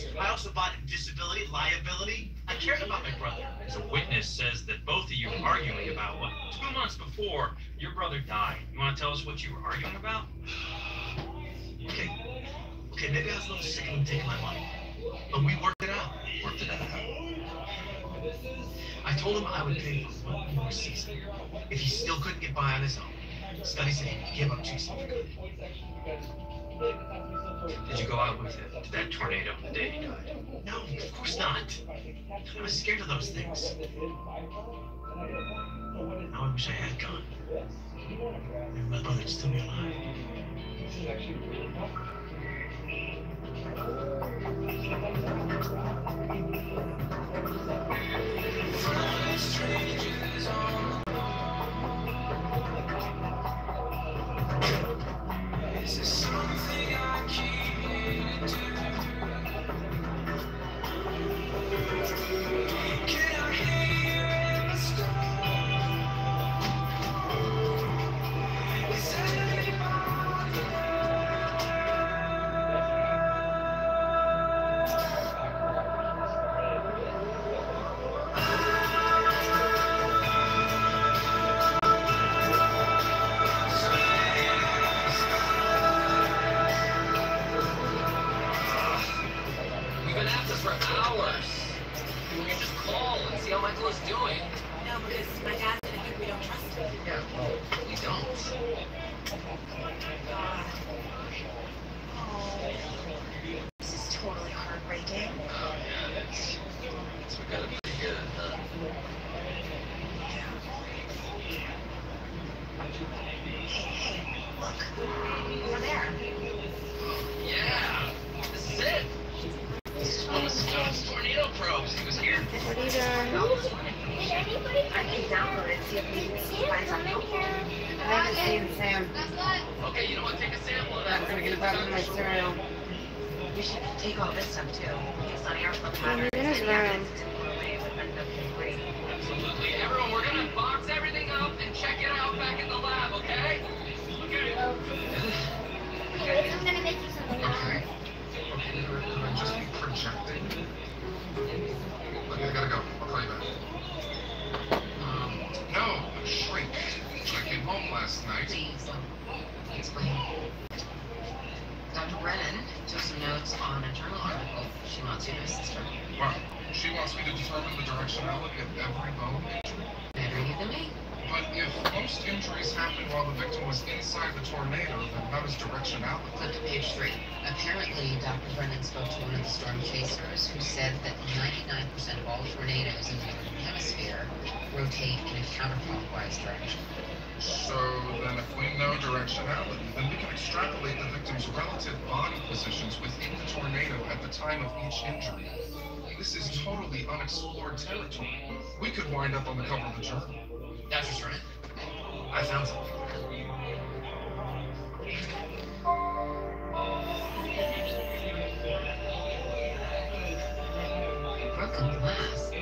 course, I also bought disability, liability. I cared about my brother. As a witness says that both of you were arguing about what 2 months before your brother died. You want to tell us what you were arguing about? Okay, maybe I was a little sick of him taking my money. But we worked it out. I told him I would pay for 1 more season if he still couldn't get by on his own. Scotty said he'd give up Jason for good. Did you go out with him to that tornado the day he died? No, of course not. I was scared of those things. Now I wish I had gone. Maybe my brother'd still be alive. This is something I keep needing to do. Can I hear in the storm? Is anybody For hours. You just call and see how Michael is doing. No, because my dad's gonna think we don't trust him. Yeah, well, we don't. Oh, this is totally heartbreaking. Oh, yeah, that's we got it pretty good, huh? Hey, look. Over there. Yeah, this is it. This is one of Stone's tornado probes. He was here. What are you doing? I can download it and see if we can find something helpful. I haven't seen Sam. Okay, you know what? Take a sample of that. I'm gonna get it back in my cereal. We should take all this stuff too. Based on airflow patterns in his and room. evidence to correlate with NW3. Absolutely. Everyone, we're gonna box everything up and check it out back in the lab, okay? Okay. I'm gonna make you something. Okay. Could I just be projecting? Okay, I gotta go. I'll call you back. No, shrink. I came home last night. Please, explain. Dr. Brennan took some notes on a journal article. She wants you to assist her. Well, she wants me to determine the directionality of every bone injury. Better you than me. But if most injuries happened while the victim was inside the tornado, then how does directionality? Flip to page 3. Apparently, Dr. Brennan spoke to one of the storm chasers who said that 99% of all tornadoes in the northern hemisphere rotate in a counterclockwise direction. So then if we know directionality, then we can extrapolate the victim's relative body positions within the tornado at the time of each injury. This is totally unexplored territory. We could wind up on the cover of the journal. That's just right. I found something. Broken glass. I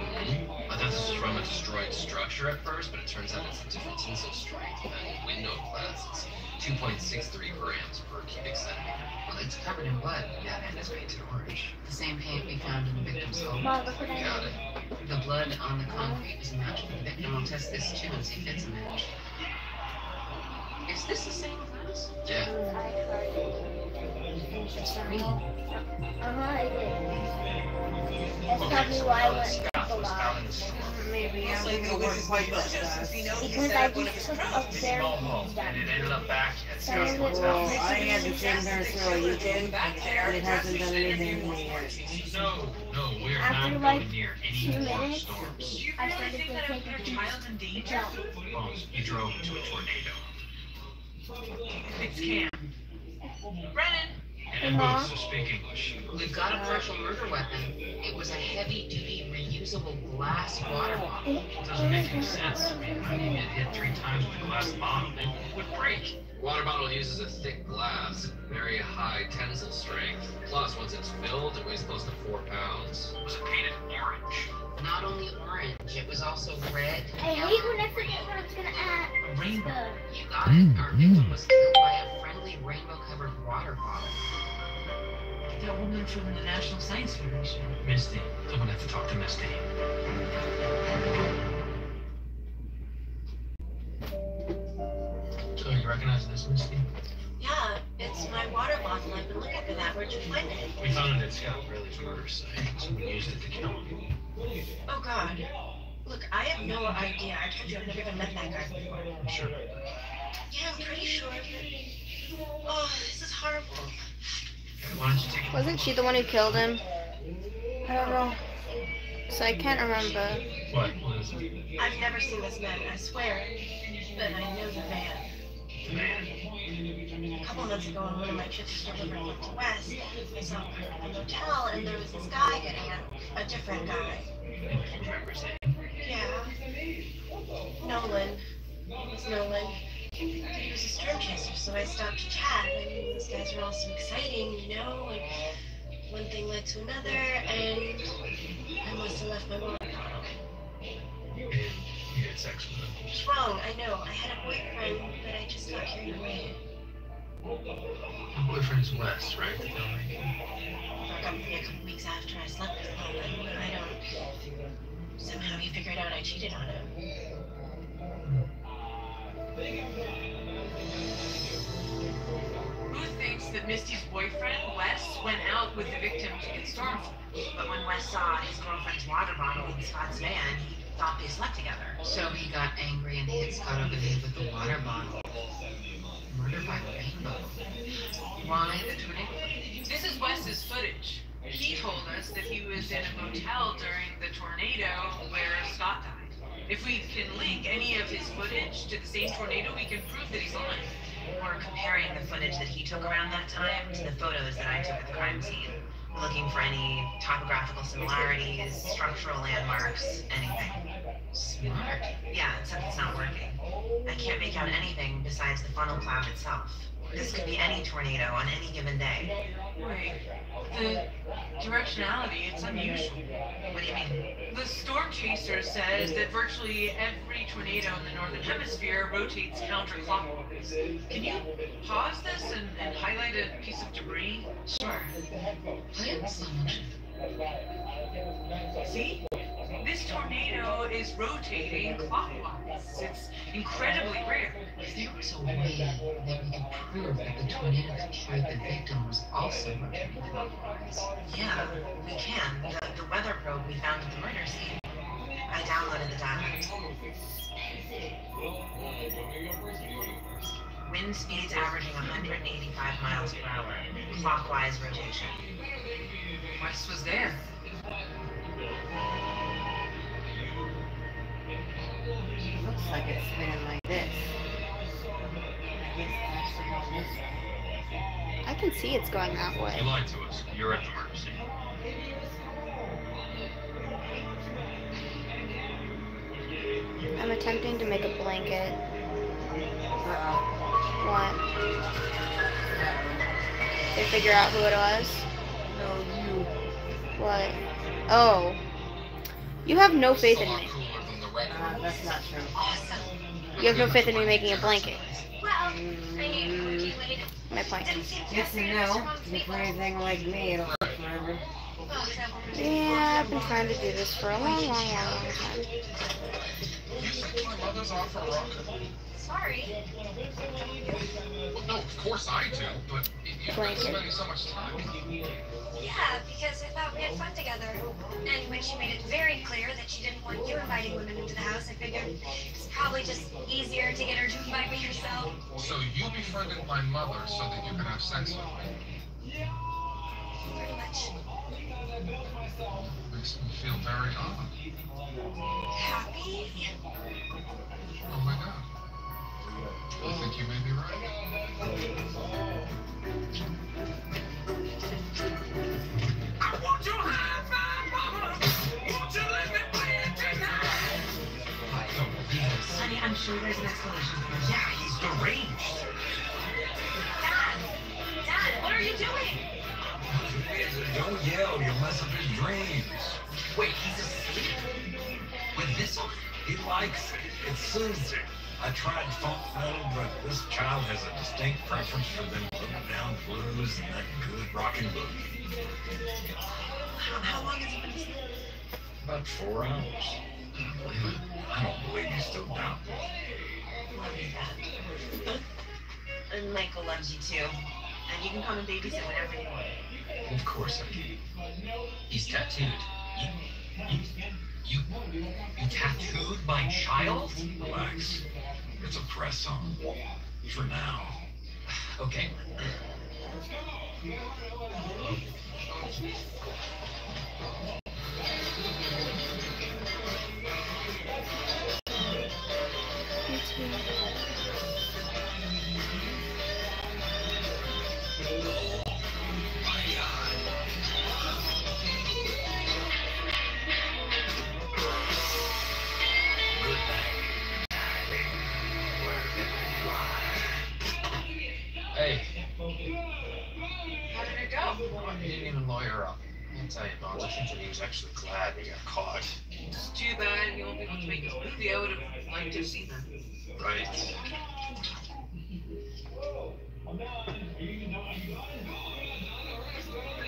thought this was from a destroyed structure at first, but it turns out it's a different tensile strength than window glass. It's 2.63 grams per cubic centimeter. Well, it's covered in blood. Yeah, and it's painted orange. The same paint we found in the victim's home. Mom, look what I Got did. it. The blood on the concrete is a match for the victim. We'll test this too and see if it's a match. Is this the same glass? Yeah. It's green. It is. That's probably why I went to the lab. Maybe I'm going to work quite that fast. Because I just took up their And it ended up back at Same Scott's with- house. I had the same hairstyle you did, and it hasn't done anything to me yet. No, we're After not like going near 2 any more minutes, storms. I started to take a deep jump. Well, you drove into a tornado. It's Cam. Brennan! And both speak English. We've got a partial murder weapon. It was a heavy-duty, reusable glass water bottle. It doesn't make any sense. I mean, how do you get hit 3 times with a glass bottle? It would break. Water bottle uses a thick glass, very high tensile strength. Plus, once it's filled, it weighs close to 4 pounds. Was it painted orange? Not only orange, it was also red. I hate when I forget what I was gonna add. A rainbow. You got it. Our victim was killed by a friendly rainbow-covered water bottle. that woman from the National Science Foundation. Misty. I'm gonna have to talk to Misty. So you recognize this, Misty? Yeah, it's my water bottle. I've been looking for that. Where'd you find it? We found it at Scout Riley's murder site. Someone used it to kill him. Oh, God. Look, I have no idea. I told you I've never even met that guy before. I'm sure. Yeah, I'm pretty sure. Oh, this is horrible. Why don't you take it? Wasn't she the one who killed him? I don't know. So I can't remember. What is it? I've never seen this man, I swear. But I know the man. The man. A couple months ago on one of my trips to Liverpool to West, I saw him at the motel, and there was this guy getting at a different guy. Do you remember his name? Yeah. Nolan. It's Nolan. He was a storm chaser, so I stopped to chat, and these guys were all so exciting, you know, and one thing led to another, and I must have left my water bottle. You had sex with him. It's wrong, I know. I had a boyfriend, but I just got carried away. Your boyfriend's Wes, right? The filmmaker. Broke up with me a couple weeks after I slept with him, but I don't... Somehow he figured out I cheated on him. Ruth thinks that Misty's boyfriend, Wes, went out with the victim to get storm footage. But when Wes saw his girlfriend's water bottle in Scott's van, he thought they slept together. So he got angry and hit Scott over the head with the water bottle. Murder by rainbow. Why the tornado? This is Wes's footage. He told us that he was in a motel during the tornado where Scott died. If we can link any of his footage to the same tornado, we can prove that he's lying. We're comparing the footage that he took around that time to the photos that I took at the crime scene. Looking for any topographical similarities, structural landmarks, anything. Smart. Yeah, except it's not working. I can't make out anything besides the funnel cloud itself. This could be any tornado on any given day. Wait, the directionality, it's unusual. What do you mean? The storm chaser says that virtually every tornado in the northern hemisphere rotates counterclockwise. Can you pause this and highlight a piece of debris? Sure. Play it in slow motion. See? This tornado is rotating clockwise. It's incredibly rare. If there was a way that we could prove that the tornado that carried the victim was also rotating clockwise. Yeah, we can. The weather probe we found at the murder scene. I downloaded the data. Wind speeds averaging 185 miles per hour. Clockwise rotation. Wes was there. Looks like it's spinning like this. It's actually going this way. I can see it's going that way. You lied to us. You're at the murder scene. I'm attempting to make a blanket. What? They figure out who it was? No, you. What? Oh. You have no faith in me. That's not true. Awesome. You have no faith in me making a blanket. Well, I knew My point. Yes and no. If you play anything like me, it'll take forever. Yeah, I've been trying to do this for a long time. You think my mother's off her rock? Sorry. Well, no, of course I do, but you've been spending so much time with you. Yeah, because I thought we had fun together. And when she made it very clear that she didn't want you inviting women into the house, I figured it's probably just easier to get her to invite me herself. So you befriended my mother so that you could have sex with me? Pretty much. Makes me feel very odd. Happy? Oh my god. I think you may be right. I want your high five, mama. Won't you let me play it tonight? Honey, I'm sure there's an explanation for it. Yeah, he's deranged. Dad, what are you doing? Don't yell, you'll mess up his dreams. Wait, he's asleep? With this on? He likes it. It soothes him. I tried funk metal, but this child has a distinct preference for them up-down blues and that good rockin' boogie. How long has he been asleep? About 4 hours. I don't believe you still doubt me. Love you, Dad. And Michael loves you too. And you can come and babysit whenever you want. Of course I do. He's tattooed. You tattooed my child? Relax. It's a press on. For now. Okay. Hey. How did it go? He didn't even lawyer up. I'll tell you, Bones, I think that he was actually glad he got caught. It's too bad he won't be able to make his movie. I would have liked to have seen that. Right.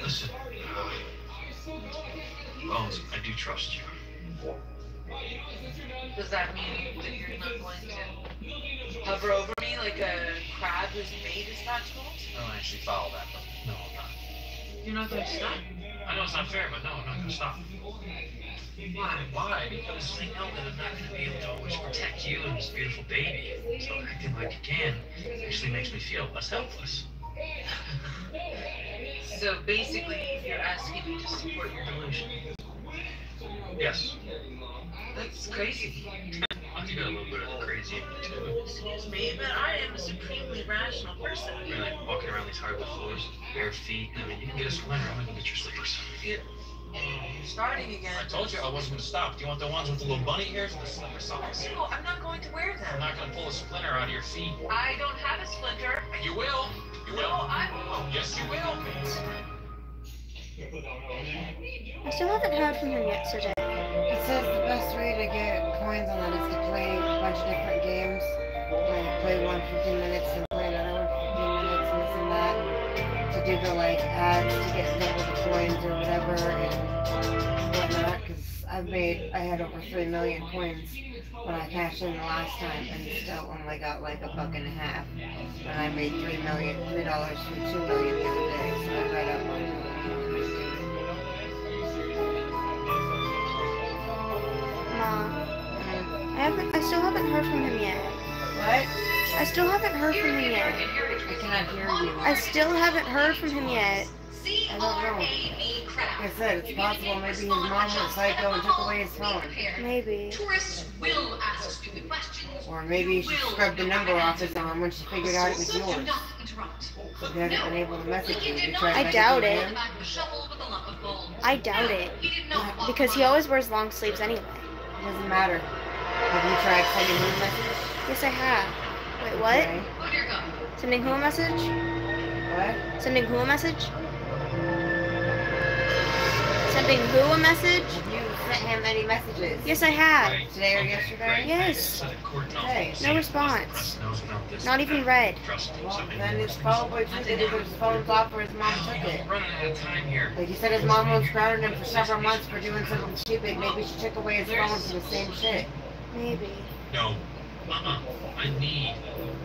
Listen, Bones, I do trust you. Does that mean that you're not going to hover over me like a crab whose mate is not told? I don't actually follow that, but no, I'm not. You're not going to stop? I know it's not fair, but no, I'm not gonna stop. Why? Why? Because I know that I'm not gonna be able to always protect you and this beautiful baby. So acting like you can actually makes me feel less helpless. So basically, you're asking me to support your delusion. Yes. That's crazy. I think I got a little bit of the crazy in me too. Excuse me, but I am a supremely rational person. You're like walking around these hardwood floors, bare feet. I mean, you can get a splinter. I'm gonna go get your slippers. You're starting again. I told you I wasn't gonna stop. Do you want the ones with the little bunny ears or the slipper socks? No, I'm not going to wear I'm them. not gonna pull a splinter out of your feet. I don't have a splinter. You will. You will. No, I won't. Yes, you will. I still haven't heard from him yet today. It says the best way to get coins on that is to play a bunch of different games. Like play one for 15 minutes and play another one for 15 minutes and this and that. To do the like ads to get double the coins or whatever and whatnot. Because I had over 3 million coins when I cashed in the last time and still only got like $1.50. And I made $3 from $2 million the other day. So I read up on it. I still haven't heard from him yet. What? I still haven't heard from him yet. I cannot hear you. I still haven't heard from him yet. I don't know. Like I said, it's possible maybe his mom went psycho and took away his phone. Maybe. Tourists will ask stupid questions. Or maybe she scrubbed the number off his arm when she figured out it was Do yours. not interrupt. If you haven't been able to message you, you tried I doubt messaging it. him? I doubt it. Because he always wears long sleeves anyway. It doesn't matter. Have you tried sending him a message? Yes, I have. Wait, what? Okay. Sending who a message? What? Sending who a message? Sending who a message? Have you sent him any messages? Yes, I have. Today or yesterday? Yes. Okay. No response. Not even read. Well, then it's probably true that either his phone's off or his mom took it. I'm running out of time here. Like you said, his mom was grounded him for several months for doing something stupid. Maybe she took away his phone for the same shit. Maybe. No. I need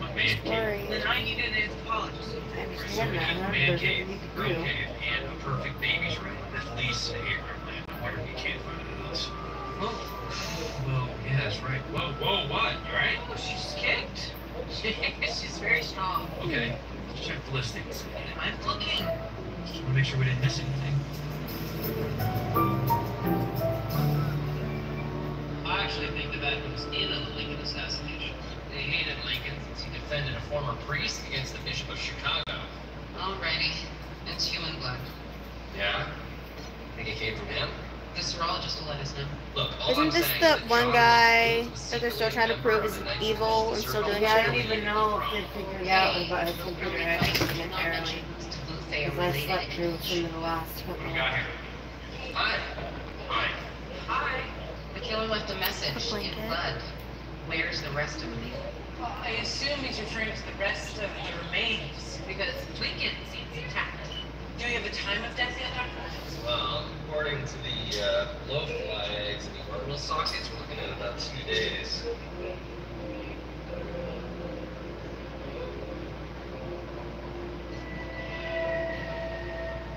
my man cave. Worried. Then I need an anthropologist. I So understand we that, need a huh? man There's cave, nothing you girl can do. cave, and a perfect baby's room. At least here. Where we can't find it else. Whoa, yeah, that's right. Whoa, what? You alright? She's kicked. She's very strong. Okay, let's check the listings. I'm looking. Just want to make sure we didn't miss anything. I actually think the bad was in on the Lincoln assassination. They hated Lincoln since he defended a former priest against the Bishop of Chicago. Alrighty. It's human blood. Yeah? Think it came from him? The serologist will let us know. Look, all Isn't I'm this saying the is that one John guy Lincoln was that they're still secretly trying to prove member is of the evil and Knights of still doing Yeah, I shit? don't even know if they figured out about his computer hacking entirely. Because I slept through some of the last couple. What do we got here? Hi. Hi. Hi. The killer left a message A blanket. in blood. Where's the rest of me? Well, I assume he's referring to the rest of the remains, because Lincoln seems intact. Do we have a time of death yet, Doctor? Well, according to the blowfly eggs and the orbital sockets, we're looking at about 2 days.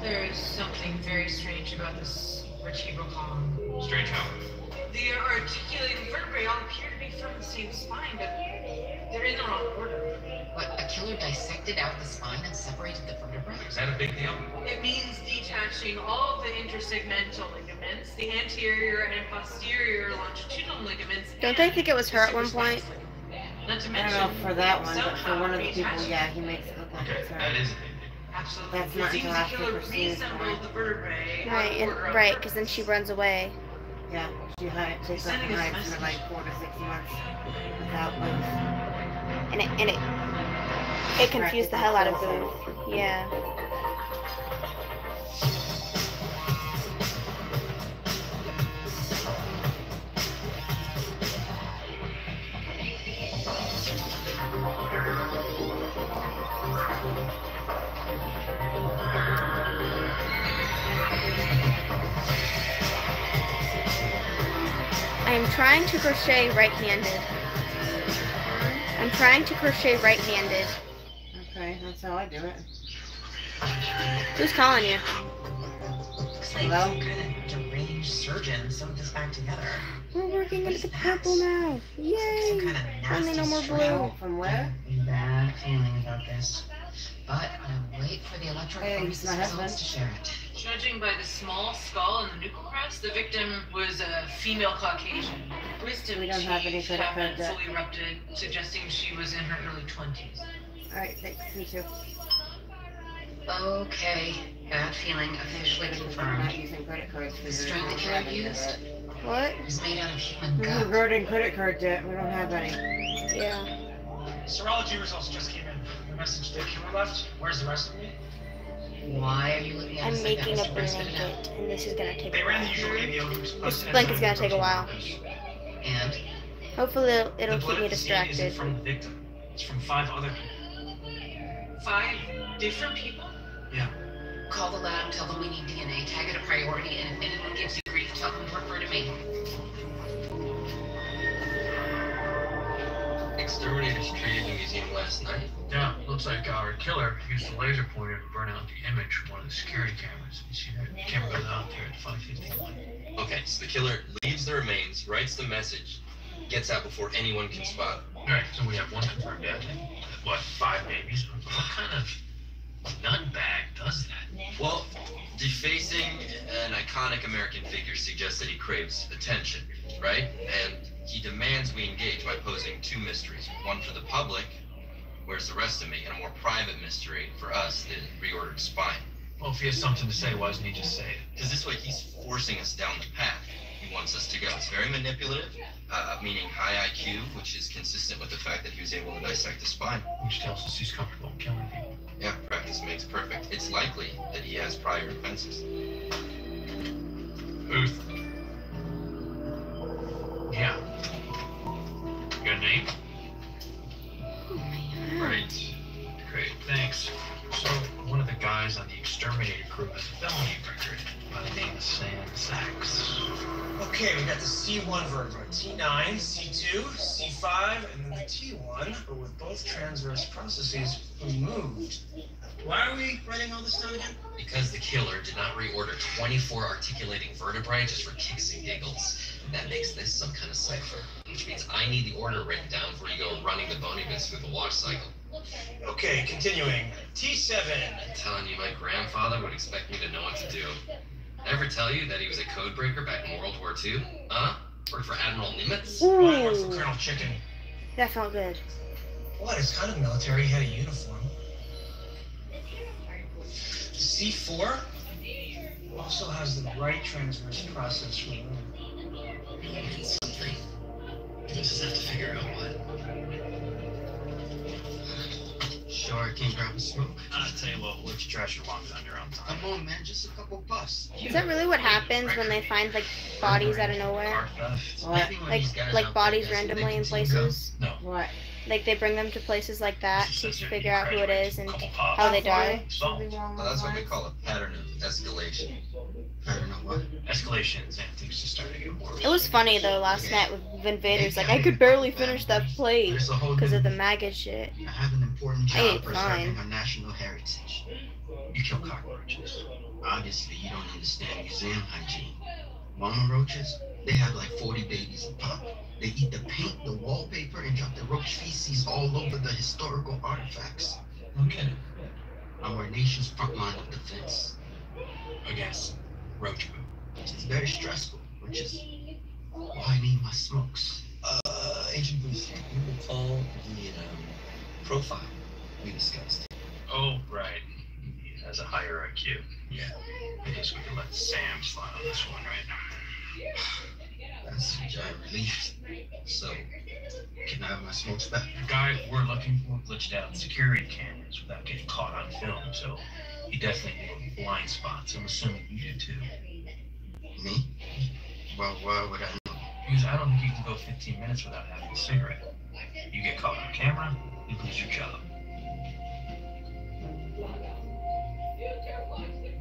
There is something very strange about this vertebral column. Strange how? The articulating vertebrae all appear to be from the same spine, but they're in the wrong order. What, a killer dissected out the spine and separated the vertebrae? Is that a big deal? It means detaching all of the intersegmental ligaments, the anterior and posterior longitudinal ligaments. Don't they think it was her at one point? Not to I mention, don't know for that one, but for somehow one of the people, reattaching. yeah, he makes it look like Okay, it's her. that is. Absolutely. That's not it seems until the after killer Christine's reassembled born. the vertebrae. Right, out of order on right, purpose. because then she runs away. Yeah, she takes up Sending us a hides for message. like 4 to 6 months without limbs. And it confused the hell out of Booth. Yeah. I am trying to crochet right-handed. I'm trying to crochet right-handed. Okay, that's how I do it. Who's calling you? Looks like Hello? some kind of deranged surgeon sewed this back together. We're working What with is the that? purple now. Some Yay! kind of Only nasty no more strap. blue. From where? Bad feeling about this. But I'll wait for the Hey, he's electrophoresis my husband. results to share it. Judging by the small skull and the nuchal crest, the victim was a female Caucasian. Wisdom We don't have any teeth credit haven't card debt. fully erupted, suggesting she was in her early 20s. Alright, thanks. Me too. Okay, bad feeling officially I'm not confirmed. using credit cards for The your strength that you have used What? is made out of human We're gut. regarding credit card debt. We don't have any. Yeah. Serology results just came in. The message the killer left. Where's the rest of me? Why are you looking at I'm us like that, making a Mr. Brisbane? blanket, and this is gonna take They a ran the while. usual ABO. This blanket's gonna take a while. And Hopefully it'll The keep blood me at the scene isn't distracted. from the victim. It's from 5 other people. 5 different people? Yeah. call the lab, tell them we need DNA, tag it a priority, and if anyone gives you grief, tell them to refer to me. Exterminators treated the museum last night. Yeah, looks like our killer used the laser pointer to burn out the image from one of the security cameras. You see that camera goes out there at 5:51. Okay, so the killer leaves the remains, writes the message, gets out before anyone can spot him. All right, so we have one confirmed death. What, 5 babies? What kind of nutbag does that? Well, defacing an iconic American figure suggests that he craves attention, right? And he demands we engage by posing 2 mysteries. One for the public, where's the rest of me? And a more private mystery for us, the reordered spine. Well, if he has something to say, why doesn't he just say it? Because this way he's forcing us down the path he wants us to go. It's very manipulative, meaning high IQ, which is consistent with the fact that he was able to dissect the spine. Which tells us he's comfortable killing people. Yeah, practice makes perfect. It's likely that he has prior offenses. Booth. Yeah. Your name? Great. Great, thanks. So, one of the guys on the exterminator crew has a felony record by the name of Sam Sachs. Okay, we got the C1 vertebrae, T9, C2, C5, and then the T1, but with both transverse processes removed. Why are we writing all this down again? Because the killer did not reorder 24 articulating vertebrae just for kicks and giggles. And that makes this some kind of cipher. Which means I need the order written down before you go running the bony bits through the wash cycle. Okay, continuing. T7. I'm telling you, my grandfather would expect me to know what to do. Ever tell you that he was a code breaker back in World War II? Huh? Worked for Admiral Nimitz? Mine worked for Ooh, Colonel Chicken. that felt good. What? It's kind of military. He had a uniform. C4 also has the right transverse process removed. It's something. You just have to figure out what. Sure, can you grab a smoke? I tell you what, we'll let you trash your lungs on your own time. Come on, man, just a couple puffs. Is that really what happens when they find like bodies out of nowhere? Car theft. What? Maybe when these guys Like out bodies there guessing randomly in they can see them go. places? No. What? Like they bring them to places like that to figure out who it is and how they die. Something wrong Well, with that's what we mine. call a pattern of escalation. Pattern of what? Escalations and things just starting to get worse. It was funny though last night with Invaders. Like I could barely finish that plate because of the maggot shit. I have an important I ate job preserving fine. our national heritage. You kill cockroaches. Obviously, you don't understand museum hygiene. Mama roaches, they have like 40 babies a pop. They eat the paint, the wallpaper, and drop the roach feces all over the historical artifacts. No kidding. I'm our nation's front line of defense. Against roach poop. It's very stressful, which is why I need my smokes. Agent Booth, you recall the profile we discussed? Oh, right. He has a higher IQ. Yeah. I guess we can let Sam slide on this one, right? That's a giant relief. So, can I have my smokes back? The guy we're looking for glitched out security cameras without getting caught on film, so he definitely knew blind spots. I'm assuming you did too. Me? Well, why would I know? Because I don't think you can go 15 minutes without having a cigarette. You get caught on camera, you lose your job.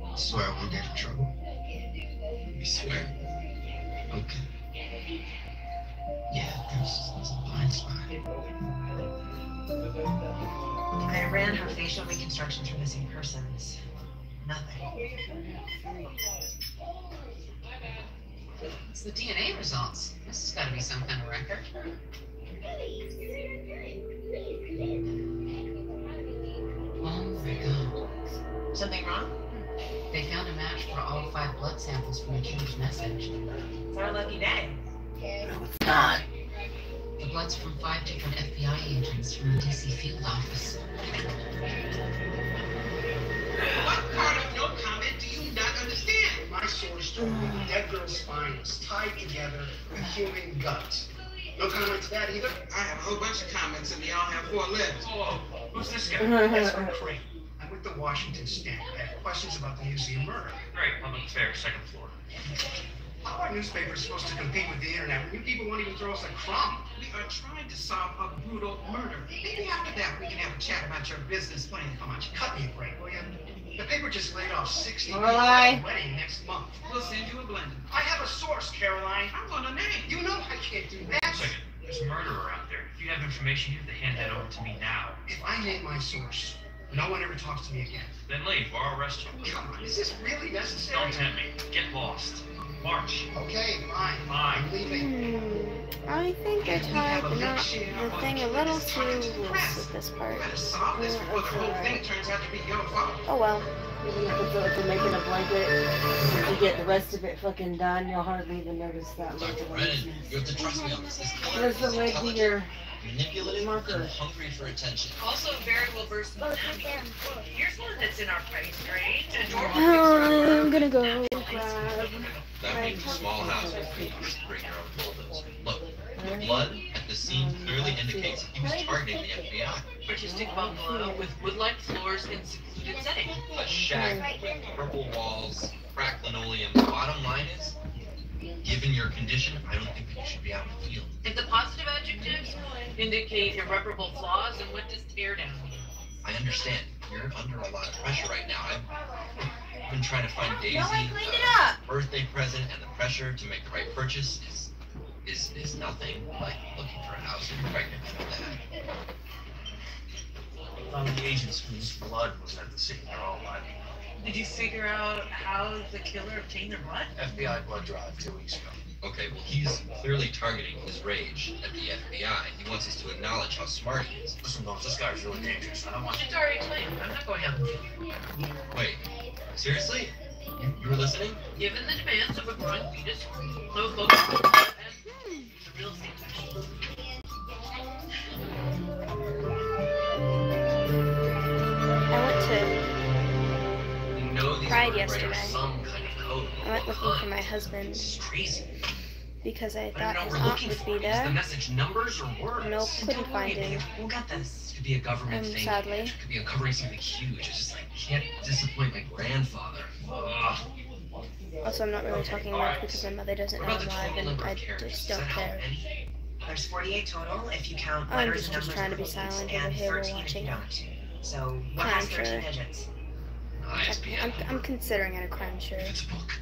I swear I won't get in trouble. You swear? Okay. Yeah, there's a blind spot. I ran her facial reconstructions for missing persons. Nothing. It's the DNA results. This has got to be some kind of record. Oh my God. Something wrong? They found a match for all 5 blood samples from the killer's message. It's our lucky day. No, it's not. The blood's from 5 different FBI agents from the DC field office. What part of your comment do you not understand? My source told me the dead girl's spine was tied together with human guts. No comment to that either? I have a whole bunch of comments and they all have 4 letters. Oh, who's this guy? That's from Crane. I'm with the Washington Standard. I have questions about the museum murder. Great, public affairs, 2nd floor. How are newspapers supposed to compete with the internet when you people won't even throw us a crumb? We are trying to solve a brutal murder. Maybe after that we can have a chat about your business plan. Come on, cut me a break, will you? The paper just laid off 60 people at a wedding next month. We'll send you a blender. I have a source, Caroline. I'm on a name. You know I can't do that. 1 second. There's a murderer out there. If you have information, you have to hand that over to me now. If I name my source, no one ever talks to me again. Then leave, or I'll arrest you. Come on, is this really necessary? Don't tempt me. Get lost. March. Okay, fine. Fine. I'm leaving. I think I tied the thing a little too loose with this part. Solve this before the whole thing turns out to be your fault. Oh well. Even if it's like making a blanket, if you get the rest of it fucking done, you'll hardly even notice that much Dr. of Brennan, you have to trust me on this. This killer Where's the is link to intelligent, your manipulative, marker? and hungry for attention. Also very well versed in anatomy. Here's one that's in our price range. Adorable. Oh, I'm gonna go grab. That means small houses. Bring your own bulldozer. Look, the blood at the scene clearly indicates he was targeting the FBI. Artistic bungalow with wood-like floors in secluded setting. A shack with purple walls, cracked linoleum. The bottom line is, given your condition, I don't think that you should be out in the field. If the positive adjectives indicate irreparable flaws, then what does tear down mean? I understand. You're under a lot of pressure right now. I've been trying to find Daisy a birthday present, and the pressure to make the right purchase is nothing like looking for a house and pregnant. I know that. Found the agents whose blood was at the scene. They're all alive. Did you figure out how the killer obtained their blood? FBI blood drive 2 weeks ago. Okay, well, he's clearly targeting his rage at the FBI. He wants us to acknowledge how smart he is. Listen, Bones, this guy's really dangerous. I don't want you. It's already explained. I'm not going out. Wait, seriously? You were listening? Given the demands of a growing fetus, no focus and the real estate section. I went to You know these Pride were yesterday. some kind of code. I went looking for my husband It's crazy. because I I thought don't know his what we're aunt looking would for. be Is the there. message numbers or words? Nope, couldn't find him. We'll get this. It could be a government thing. Sadly. It could be covering something huge. It's just like, you can't disappoint my grandfather. Ugh. Also, I'm not really talking much because my mother doesn't What know about I'm the live total and number I of characters? just Is don't that how care. many? There's 48 total if you count I'm letters and just numbers trying to and be digits, silent over and here while 13 if you watching. don't. So what Crime has 13 sure. digits? I'm considering it a crime sure. If it's a book.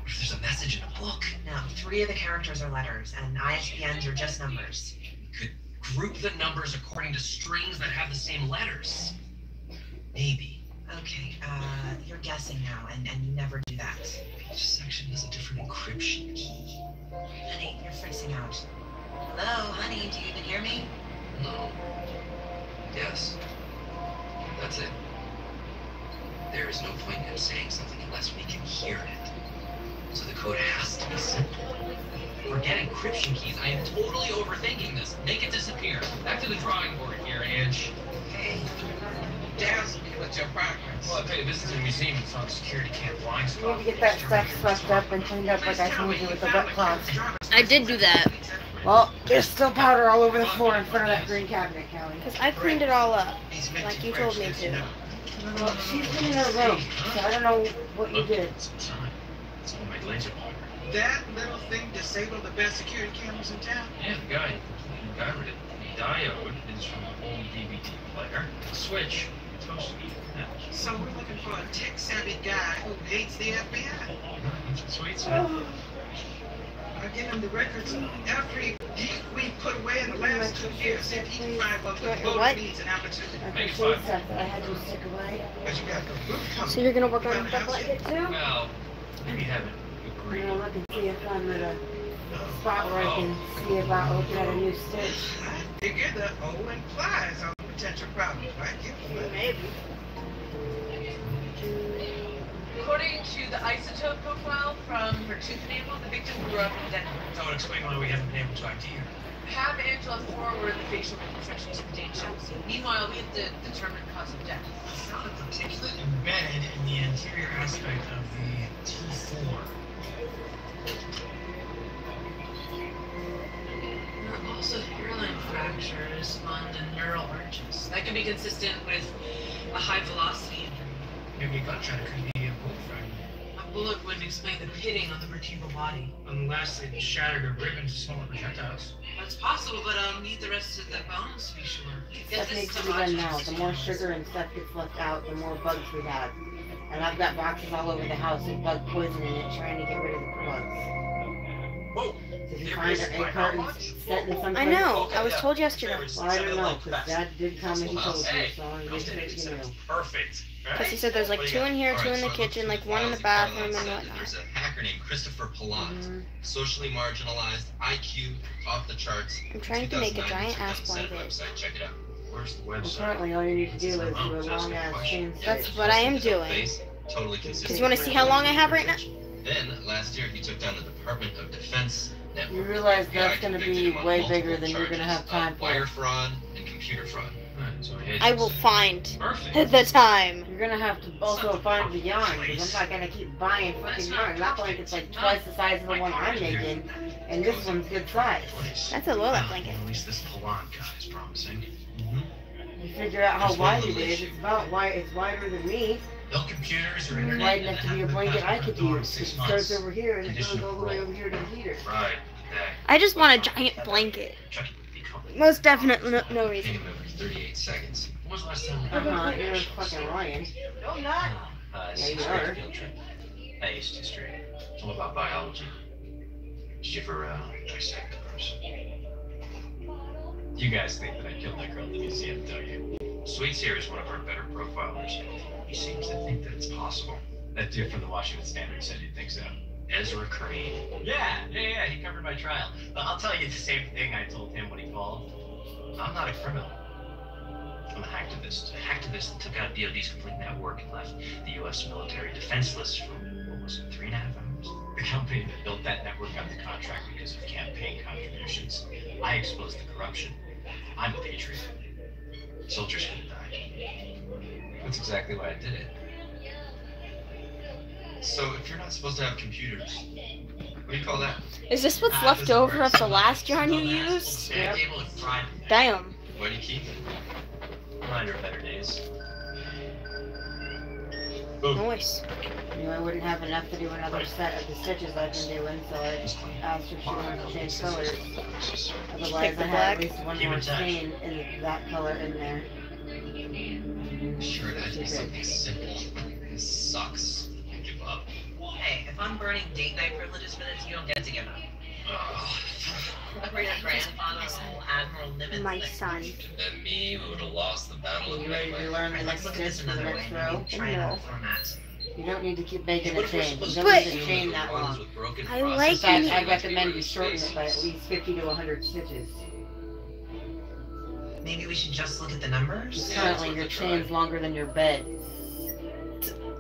If there's a message in a book. No, 3 of the characters are letters, and ISBNs are just numbers. Could group the numbers according to strings that have the same letters. Maybe. Okay, you're guessing now, and you never do that. Each section has a different encryption key. Honey, you're freaking out. Hello, honey, do you even hear me? No. Yes. That's it. There is no point in saying something unless we can hear it. So the code has to be simple. Forget encryption keys. I am totally overthinking this. Make it disappear. Back to the drawing board here, Ange. Hey, dazzle me with your progress. Well, I tell you, this is a museum. It's not a security camp blind You spot. need to get that stuff swept up and cleaned up like I told you with the wet cloth. I did do that. Well, there's still powder all over the floor in front of that green cabinet, Callie. Because I cleaned it all up, like you told me to. Well, she's in her room, so I don't know what you did. It's on my laser pointer. That little thing disabled the best security cameras in town. Yeah, the guy with it. The diode is from an old DVD player. The switch is supposed to be that. So we're looking for a tech-savvy guy who hates the FBI. Sweet, sir. I'll give him the records of every geek we put away in the last 2 years. See if he can find one with both needs and opportunity. I can see stuff that I had to stick away. But you got the book coming. So you're gonna work on the blanket too? Well, we haven't I'm agreed. gonna look and see if I'm at a spot where I can see about looking at a new stitch. I figure the O implies on potential problems, right? Maybe. According to the isotope profile from her tooth enamel, the victim grew up in Denver. That would explain why we haven't been able to ID her. Have Angela forward the facial reconstructions for data. Meanwhile, we have to determine cause of death. I found a particulate embedded in the anterior aspect of the T4. There are also hairline fractures on the neural arches. That could be consistent with a high velocity injury. Maybe a gunshot could be a bullet fragment. A bullet wouldn't explain the pitting on the vertebral body. Unless it shattered a rib into smaller projectiles. That's possible, but I'll need the rest of the bones to be sure. Stuff needs to be done now. The more sugar and stuff gets left out, the more bugs we have. And I've got boxes all over the house with bug poison in it, trying to get rid of the bugs. Whoa! Did you find our egg cartons set in some I place? know. I was told yesterday. Well, I don't know, because Dad did tell me he told you, so I'm just you know. Perfect. Because he said there's like 2 in here, 2 in the kitchen, like 1 in the bathroom and whatnot. There's a hacker named Christopher Pallant, socially marginalized, IQ off the charts. I'm trying to make a giant ass blanket. Website. Check it out. Where's the Well, website? currently all you need to do is do a long ass chain stitch. That's what I am doing. Face, totally Because consistent. you want to see how long I have right now? Then last year he took down the Department of Defense network. You realize that's Guy going to convicted be him on way multiple bigger than you're going to have charges time of for. wire fraud and computer fraud. Alright, so I will find Perfect. the time. You're going to have to also find the yarn, because I'm not going to keep buying fucking yarn. That blanket's like twice the size of the one I'm making, and this one's good size. That's a Lola blanket. At least this Pallant guy is promising. You figure out how wide it is, it's about wide, it's wider than me. No computers or It's internet. wide enough to be a blanket I could use. It starts over here and it goes Condition all the way over here to the heater. Right. I just want a giant blanket. Chucky would be coming. Most definitely no reason. Game over 38 seconds. When was the last time? You're fucking lying. No, I'm not. Yeah, you Sixth are. grade field trip. I used history. It's all about biology. Did you ever dissect a person? You guys think that I killed that girl at the museum, don't you? Sweets here is one of our better profilers. He seems to think that it's possible. That dude from the Washington Standard said he'd think so. Ezra Crane. Yeah, he covered my trial. But I'll tell you the same thing I told him when he called. I'm not a criminal. I'm a hacktivist. A hacktivist that took out DOD's complete network and left the U.S. military defenseless for, what was it, 3.5 hours? The company that built that network got the contract because of campaign contributions. I exposed the corruption. I'm a patriot. Soldiers could have died. That's exactly why I did it. So if you're not supposed to have computers, what do you call that? Is this what's left over of the last yarn you used? Yep. Damn. Why do you keep it? Reminder of better days. Nice. knew I wouldn't have enough to do another set of the stitches I've been doing, so I asked if she wanted to change colors. Otherwise, I had at least one more stain in that color in there. Sure, that is something simple. This sucks. I give up. Hey, if I'm burning date night privileges for this, you don't get to give up. Remember your grandfather, old Admiral Nimitz? My son. And me, who would have lost the battle of You ready to learn the next stitch for the next row? No. You don't need to keep making a chain. You don't But- need to chain that long. I like In fact, you. I recommend you shorten it by at least 50 to 100 stitches. Maybe we should just look at the numbers? Currently, your chain's longer than your bed.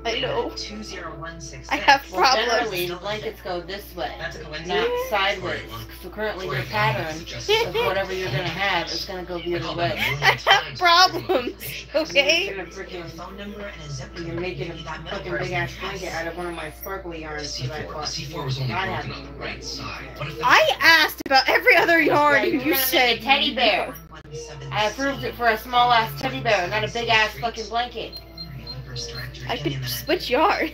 I know. 2016. I have Well, problems. generally, blankets go this way, That's a coincidence. not sideways. So currently, your pattern of whatever you're gonna have is gonna go the other way. I have problems, okay? You're gonna Your phone number and a zip code. You're making a Maybe that middle fucking person big ass has- blanket out of one of my sparkly yarns that I C4 bought. was only I broken have- on the right side. What if I asked about every other yarn Yeah, and you're you gonna said make a teddy bear. 1176. I approved it for a small ass teddy bear, not a big ass fucking blanket. First director, I give me a could minute. switch yarns.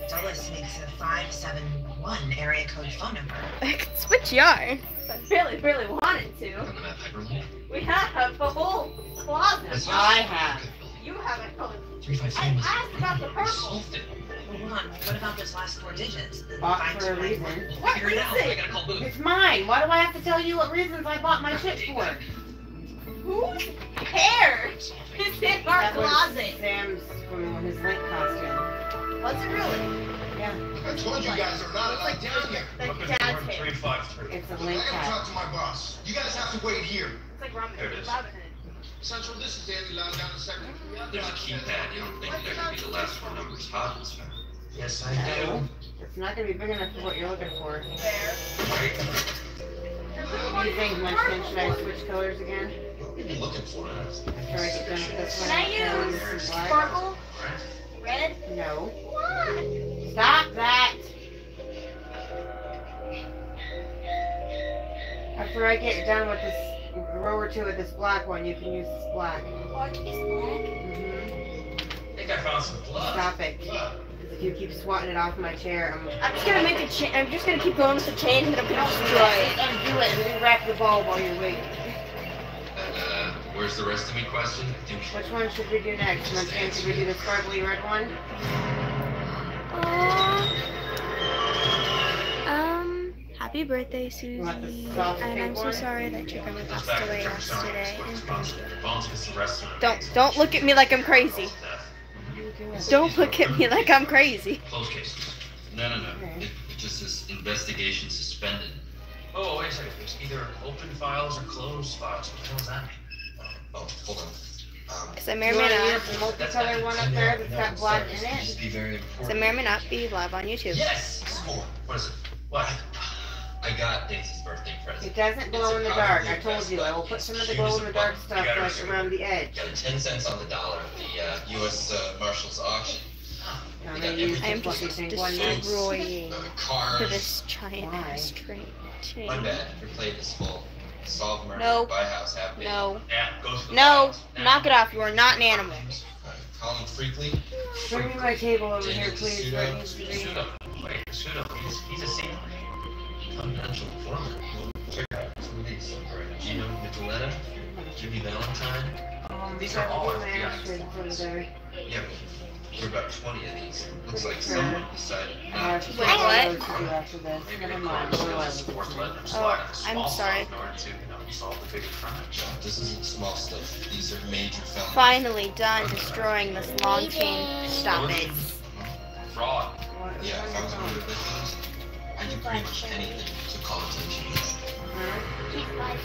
Dulles makes a 571 area code phone number. I could switch yarns. I really wanted to. on the map hyperlink? We have a whole closet. That's I have. You haven't colored. 353 I was asked about the we purple. solved it. Hold on, what about those last four digits? The Bought for a 5291? reason. We'll What figure it out. reason? I gotta call Booth. It's mine. Why do I have to tell you what reasons I bought my shit for? Who cares? It's in our That was closet. Sam's from his Link costume. Was it really? Yeah, I told you guys are not Looks like down here. like dad's hair. 353. it's a I Link gotta hat. talk to my boss. You guys have to wait here. It's like ramen. There it is. Ramen. Central, this is Danny Line down in second. There's a keypad. You don't think there could be the last four numbers hot as fuck. Yes, I No, do. it's not gonna be big enough for what you're looking for. Right? Do you think Munchkin should I switch colors again? What are you looking for? After I get done with this one, Can I I'll use use some black. sparkle? Red? No. What? Stop that! After I get done with this row or two of this black one, you can use this black. Oh, I can use black. I think I found some blood. Stop it. Because if you keep swatting it off my chair, I'm just gonna make a chain. I'm just gonna keep going with the chain, and then I'm gonna destroy it. undo it and then wrap the ball while you're waiting. Where's the rest of me question? Which one should we do next? Munchkin, should we do the sparkly red one? Happy birthday, Susie. want the soft And I'm pink so one? sorry that your grandma passed away yesterday. And thank you. Bones gets the rest of it. Don't look at me like I'm crazy. Don't look at me like I'm crazy. Closed cases. No. It just says investigation suspended. Oh, wait a second. There's either open files or closed files. What the hell does that mean? Oh, hold on. Because I may or You may want to not. use the multicolored one up there that's got black in it? Just be very Because I important. may or may not be live on YouTube. Yes! Score. What is it? What? I got Daisy's birthday present. It doesn't glow in the dark. I told you, I will put some of the glow in the dark stuff like around the edge. Got a 10 cents on the dollar at the U.S. Marshals auction. I'm They gonna got use I am this just fluffy pink one next. destroying Cars. this giant Why? straight chain. My bad. Your plate is full. Solve murder. No. Buy house. Have baby. No. Yeah, go to the No. files. Now. Knock it off. You are not an animal. Colin Freakley. Bring me my table over here, Daniel please, where it needs to be. Pseudo. Wait, pseudo. He's a sailor. Confidential informant. Check out some of these. Gino Nicoletta. Jimmy Valentine. These are all my FBI. ashtrays over there. Yeah, but there are about 20 of these. Looks like someone decided I not have to. to Wait, take all what? those to do after this. Never mind. What do I look for? Oh, I'm sorry. In order to, solve the bigger crimes. This isn't small stuff. These are major felonies. Finally done destroying this long chain. Stop it. Fraud. Yeah, if I was one of the victims, I'd do pretty much anything to call attention.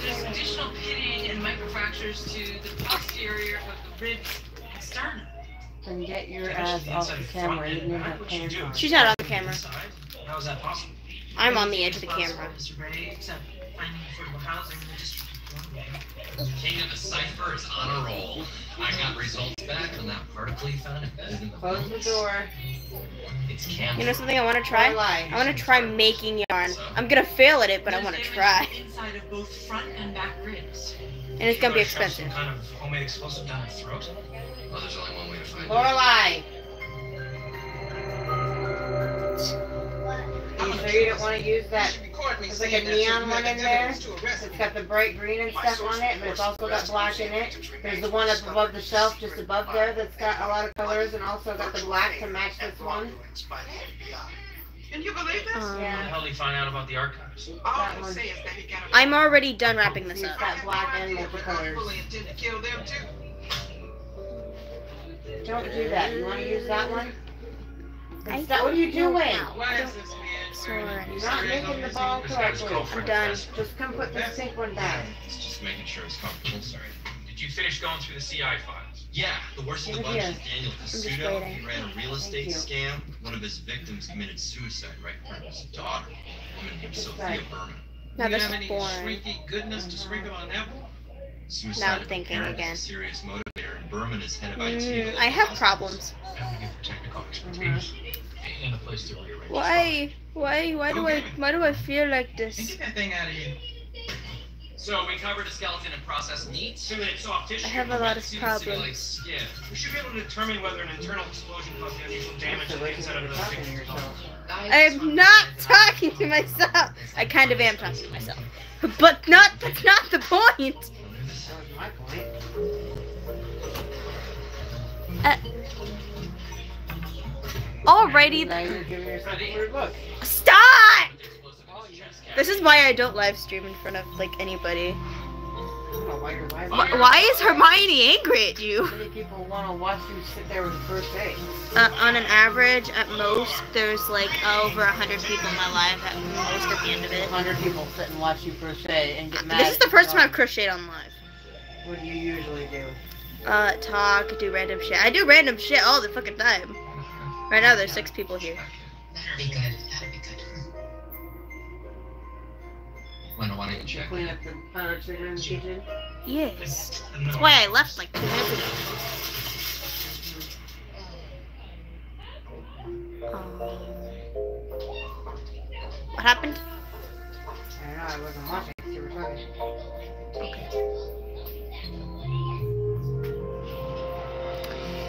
There's additional pitting and microfractures to the posterior of the ribs and sternum. Then get your ass off the camera. You didn't have pants on. She's not on the camera. How is that possible? I'm on the edge of the camera. Mr. Ray, except finding affordable housing in the District of Columbia. King of the Cipher is on a roll. I got results back on that particle you found embedded in the Close the door. It's camphor. You know something I want to try? I want to try making yarn. I'm gonna fail at it, but I want to try. Inside of both front and back ribs. And it's gonna be Shove expensive. Some kind of homemade explosive down her throat? Well, there's only one way to find out. Lorelai! sure you don't want to use that? There's like a neon one in there. It's got the bright green and stuff on it, but it's also got black in it. There's the one up above the shelf, just above there, that's got a lot of colors, and also got the black to match this one. Can you believe this? How the hell did he find out about the archives? All I say is that he got a I'm already done wrapping this up. That black and multicolors. fully intend to kill them too. Don't do that. You want to use that one? What are you doing? Why is this man? You're not making the ball correctly. I'm done. Just come put this pink one back. It's just making sure it's comfortable. Sorry. Did you finish going through the CI files? Yeah, the worst of the Give bunch it is Daniel Casuto. He ran a real estate scam. One of his victims committed suicide right in front of his daughter, a woman named Sophia Berman. Now Do this you have is any boring. shrinky goodness to sprinkle on that one? Suicide Now I'm of a thinking parent is again. a serious motivator, and Berman is head of IT. I have problems. I'm looking for technical expertise and a place to rearrange. Why do I feel like this? Get that thing out of here. So we covered a skeleton and processed meat. Simulate soft tissue. I have a lot of Simulate problems. skin. We should be able to determine whether an internal explosion caused the unusual damage to the inside of the victim. I'm not talking to myself. I kind of am talking to myself, but that's not the point. That was my point. Alrighty. Now you're giving yourself a free book. Stop! This is why I don't live stream in front of like anybody. Why is Hermione angry at you? Many people want to watch you sit there with the first aid. On an average, at most, there's like over 100 people in my life at most at the end of it. 100 people sit and watch you crochet and get mad. This is the first time I've crocheted on live. What do you usually do? Talk, do random shit. I do random shit all the fucking time. Right now there's 6 people here. That'd be good. That'd be good. Why don't you check? Clean up the powder sugar in the kitchen? Yes. That's why I left like 2 minutes ago. What happened? I don't know, I wasn't watching because you were talking. Okay.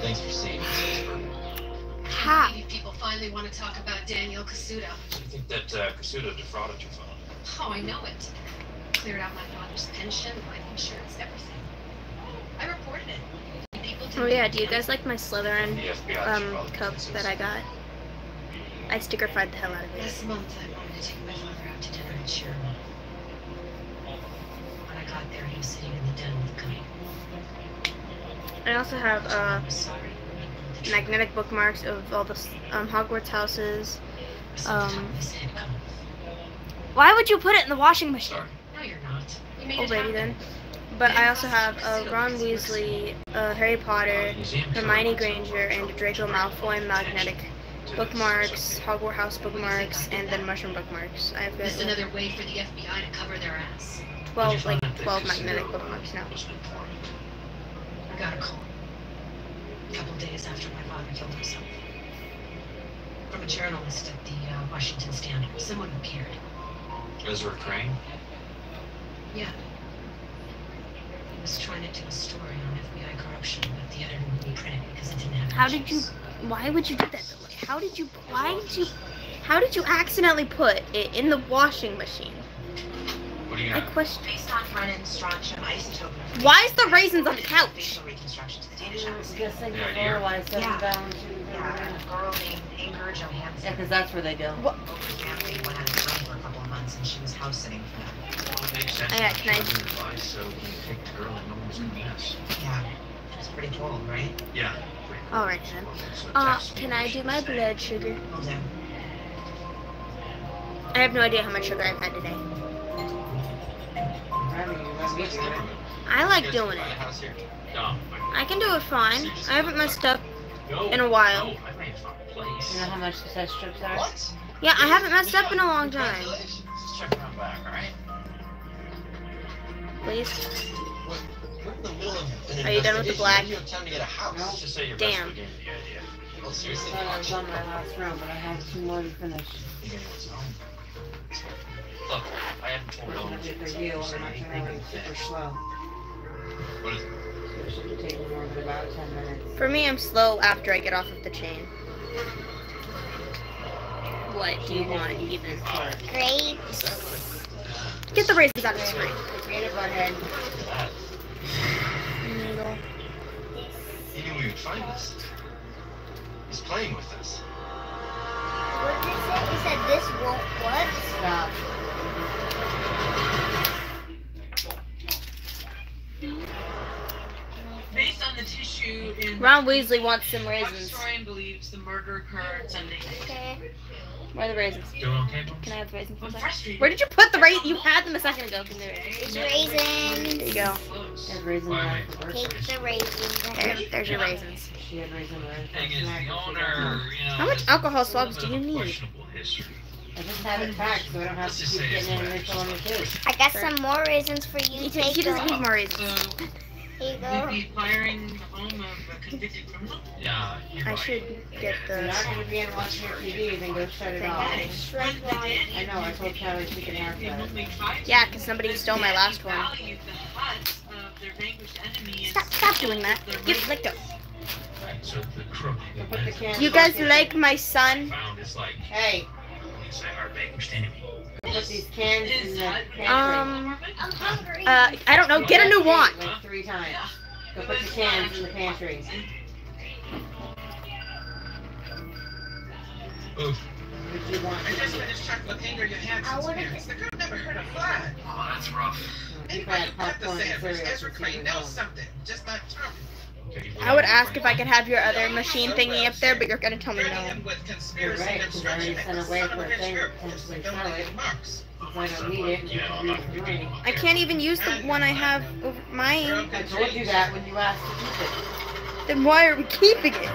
Thanks for seeing us. Ha! Maybe people finally want to talk about Daniel Casuto. I think that Casuto defrauded your phone. Oh, I know it. Cleared out my father's pension, life insurance, everything. I reported it. People Oh yeah, do you guys like my Slytherin cup that I got? I sticker-fried the hell out of it. Last month, I wanted to take my father out to dinner in Sherman. When I got there, he was sitting in the den with a gun. I also have I'm sorry. magnetic bookmarks of all the Hogwarts houses. His head cut off. Why would you put it in the washing machine? No, you're not. You made it Alrighty happen. then. But I also have Ron Weasley, Harry Potter, Hermione Granger, and Draco Malfoy magnetic bookmarks, Hogwarts house bookmarks, and then mushroom bookmarks. I've got Just another way for the FBI to cover their ass. 12 magnetic bookmarks now. I got a call. A couple days after my father killed himself. From a journalist at the Washington Standard. Someone who cared. Ezra Crane? Yeah. He was trying to do a story on FBI corruption, but the editor wouldn't print it because it didn't have How did you? Why would you do that though? How did you accidentally put it in the washing machine? What do you I got? question. Based on front-end strontium isotope. Why is the raisins on the couch? Facial reconstruction to the data shows. Just think Yeah, before dear. why I set Yeah. them down to Yeah, a girl named Inger Johansson. Yeah, because that's where they go. What? Over family went out of town for a couple of months and she was house sitting for them. Makes sense. Yeah, can I- Advice, so you take the girl and no one's gonna mess. Yeah. It's pretty cool, right? Yeah. Alright then. Can I do my blood sugar? Hold on. I have no idea how much sugar I've had today. I like doing it. I can do it fine. I haven't messed up in a while. You know how much the test strips are? What? Yeah, I haven't messed up in a long time. Just check around back, alright? Please. We're in the middle of an Are you done with the investigation. black? You have time to get a house. Let's just say your Damn. best gave me the idea. Oh, seriously? I thought I was on my last round, but I have 2 more to finish. You think anyone's home? Look, I haven't told no I one. did the deal, I'm not gonna run super slow. What is it? So it should take me more than about 10 minutes. For me, I'm slow after I get off of the chain. what do you want even? Grapes. Get the raisins out of the screen. Peanut butthead. Needle. He knew we would find us. He's playing with us. What did it say? It said this won't what? Stop. Based on the tissue in Ron Weasley wants some our raisins. historian believes the murder occurred Sunday night. Okay. Where are the raisins? Doing okay, Bones? Can I have the raisins? I'm please? frustrated. Where did you put the raisins? You had them a second ago. Give me the raisins. Raisins. There you go. There's raisins Why, on mate? the Take the raisins. There's your raisins. She had raisins on Thing is, the owner, you know, How much has alcohol a swabs little do you bit of need? questionable history. I just have it packed so I don't have Let's to just keep say getting it's in and filling it too. I got some more raisins for you. He Take doesn't need them. more raisins. So, Here you we'd go. be firing the home of a convicted criminal? Yeah, you're I right. should get If you're the. not going to be in watching your TV, then go shut it off. I know, I told Kelly she can have that. Yeah, because somebody stole my last one. Stop doing that. Give let go. Right, so the crook that Put the cans You guys like my son? found is like, Hey, it's like our vanquished enemy. put these cans in the pantry. I'm hungry. I don't know. Get a new wand. Like 3 times. Go put the cans in the pantry. Oof. What you want I to just do. finished chocolate finger you had I since wanna parents. The girl never heard of fly. Oh, that's rough. You've Anybody had who got the popcorn and sandwich, cereal Ezra since Crane you were knows home. something. Just not talking. Okay, I would ask if I could have your other machine thingy up there, but you're gonna tell me no. Threatening with You're conspiracy right, and because I already obstruction sent away son of for a a bitch thing girl. to potentially Don't sell leave it. marks. Since I don't need it, you don't need the money. I can't even use the one I have over mine. I told you that when you asked to keep it. Then why are we keeping it?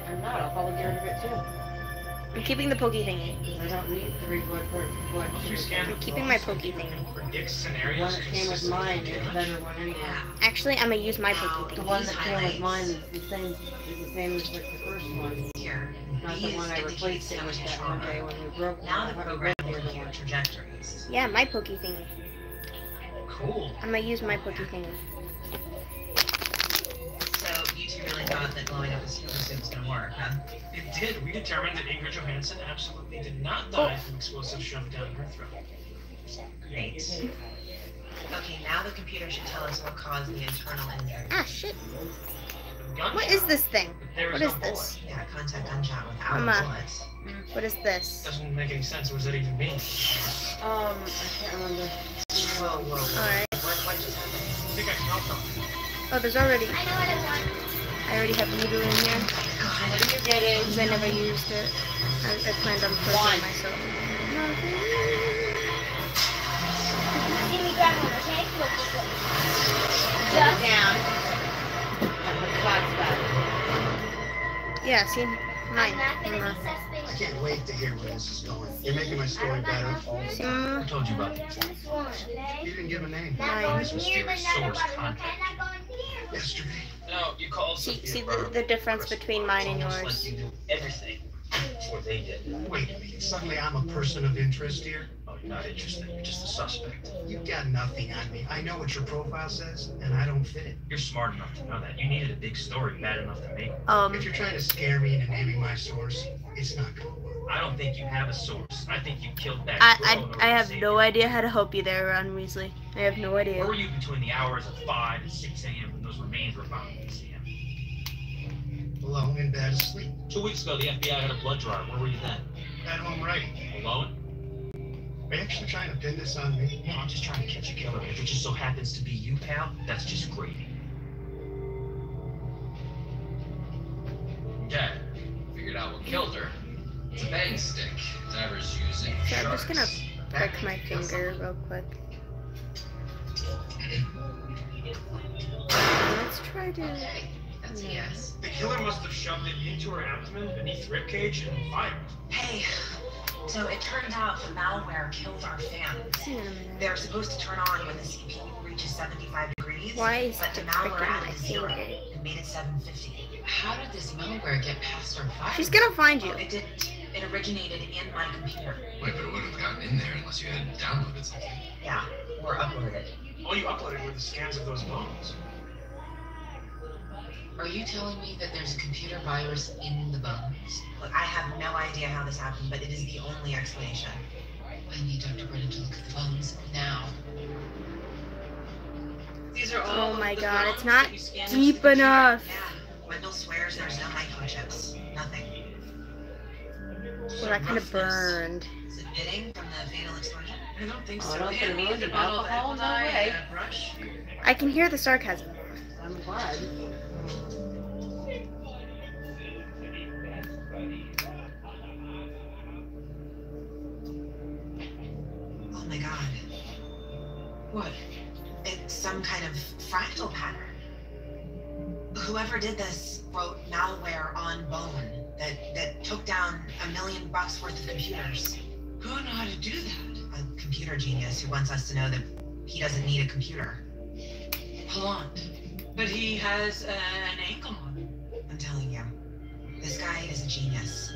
I'm not, I'll probably get rid of it too. I'm keeping the pokey thingy. I don't need 3 blood blood. I'm keeping my pokey thingy. Predict The scenarios one that came with consistent mine with is the a better one anyway. Actually, I'm gonna use my pokey The thingy. one that came with mine is the same as like the first one. Here, Not the these one I indicate replaced it with stomach that one day trauma. when we broke Now the I program broke will the other compute one. trajectories. Yeah, my pokey thingy. Cool. I'm gonna use my pokey thingy. So you two really thought that blowing up a super suit was gonna work, huh? It did. We determined that Ingrid Johansson absolutely did not die from explosive shoved down her throat. Great. Okay, now the computer should tell us what caused the internal injury. Ah, shit. Gunshot. What is this thing? But there What was is no this? Yeah, contact gunshot without Mama. a bullet. What is this? Doesn't make any sense. What does that even mean? I can't remember. Whoa. Alright. What just happened? I think I can help them. Oh, there's already. I know what I want. I already have noodle in here. What are you getting? Because I never used it. I planned on putting it myself. See me grab one, okay? Look. Put it down. And put the box back. Yeah, see? Mine. I'm not gonna Mama. be suspicious. I can't wait to hear where this is going. You're making my story better. See, Mama? Who told you about This this? one, okay? You didn't give a name. Not Mine. going This here, but mysterious not source about it, contact. okay? Not going here. Yesterday. No, you called See the difference between mine and Almost yours. like you knew everything before they did. Wait a minute. Suddenly I'm a person of interest here? Oh, you're not interested. You're just a suspect. You've got nothing on me. I know what your profile says, and I don't fit it. You're smart enough to know that. You needed a big story bad enough to make. If you're trying to scare me into naming my source, it's not gonna work. I don't think you have a source. I think you killed that girl. I have no idea how to help you there, Ron Weasley. I have no idea. Where were you between the hours of 5 and 6 a.m. when those remains were found in the museum? Alone in bed asleep. 2 weeks ago, the FBI had a blood drive. Where were you then? At home writing. Alone? Are you actually trying to pin this on me? No, I'm just trying to catch a killer. If it just so happens to be you, pal, that's just gravy. Okay. Figured out what killed her. It's a bang stick. Diver's using So I'm just gonna sharks. prick my finger real quick. Let's try to. Okay, that's a yes. The killer must have shoved it into her abdomen, beneath the ribcage, and fired. Hey, so it turns out the malware killed our fans. See you in a minute. They're supposed to turn on when the CPU reaches 75 degrees. Why is but the it malware pricking added my a 0 finger? and made it 750. How did this malware get past our fire? She's gonna find you. It didn't. It originated in my computer. Wait, but it wouldn't have gotten in there unless you had downloaded something. Yeah, or uploaded. All you uploaded were the scans of those bones. Are you telling me that there's a computer virus in the bones? Look, I have no idea how this happened, but it is the only explanation. I need Dr. Brennan to look at the bones now. These are all Oh my the god, bones it's not that you scanned deep into the computer? enough. Yeah, Wendell swears there's no microchips. Nothing. Well, that kind of burned. Is it knitting from the fatal explosion? I don't think Oh, so. don't Hand put me it the in bottle of alcohol, apple no dye way. and a brush. I can hear the sarcasm. I'm glad. Oh my god. What? It's some kind of fractal pattern. Whoever did this wrote malware on bone that took down $1 million worth of computers. Who would know how to do that? A computer genius who wants us to know that he doesn't need a computer. Plant. But he has an ankle monitor. I'm telling you, this guy is a genius.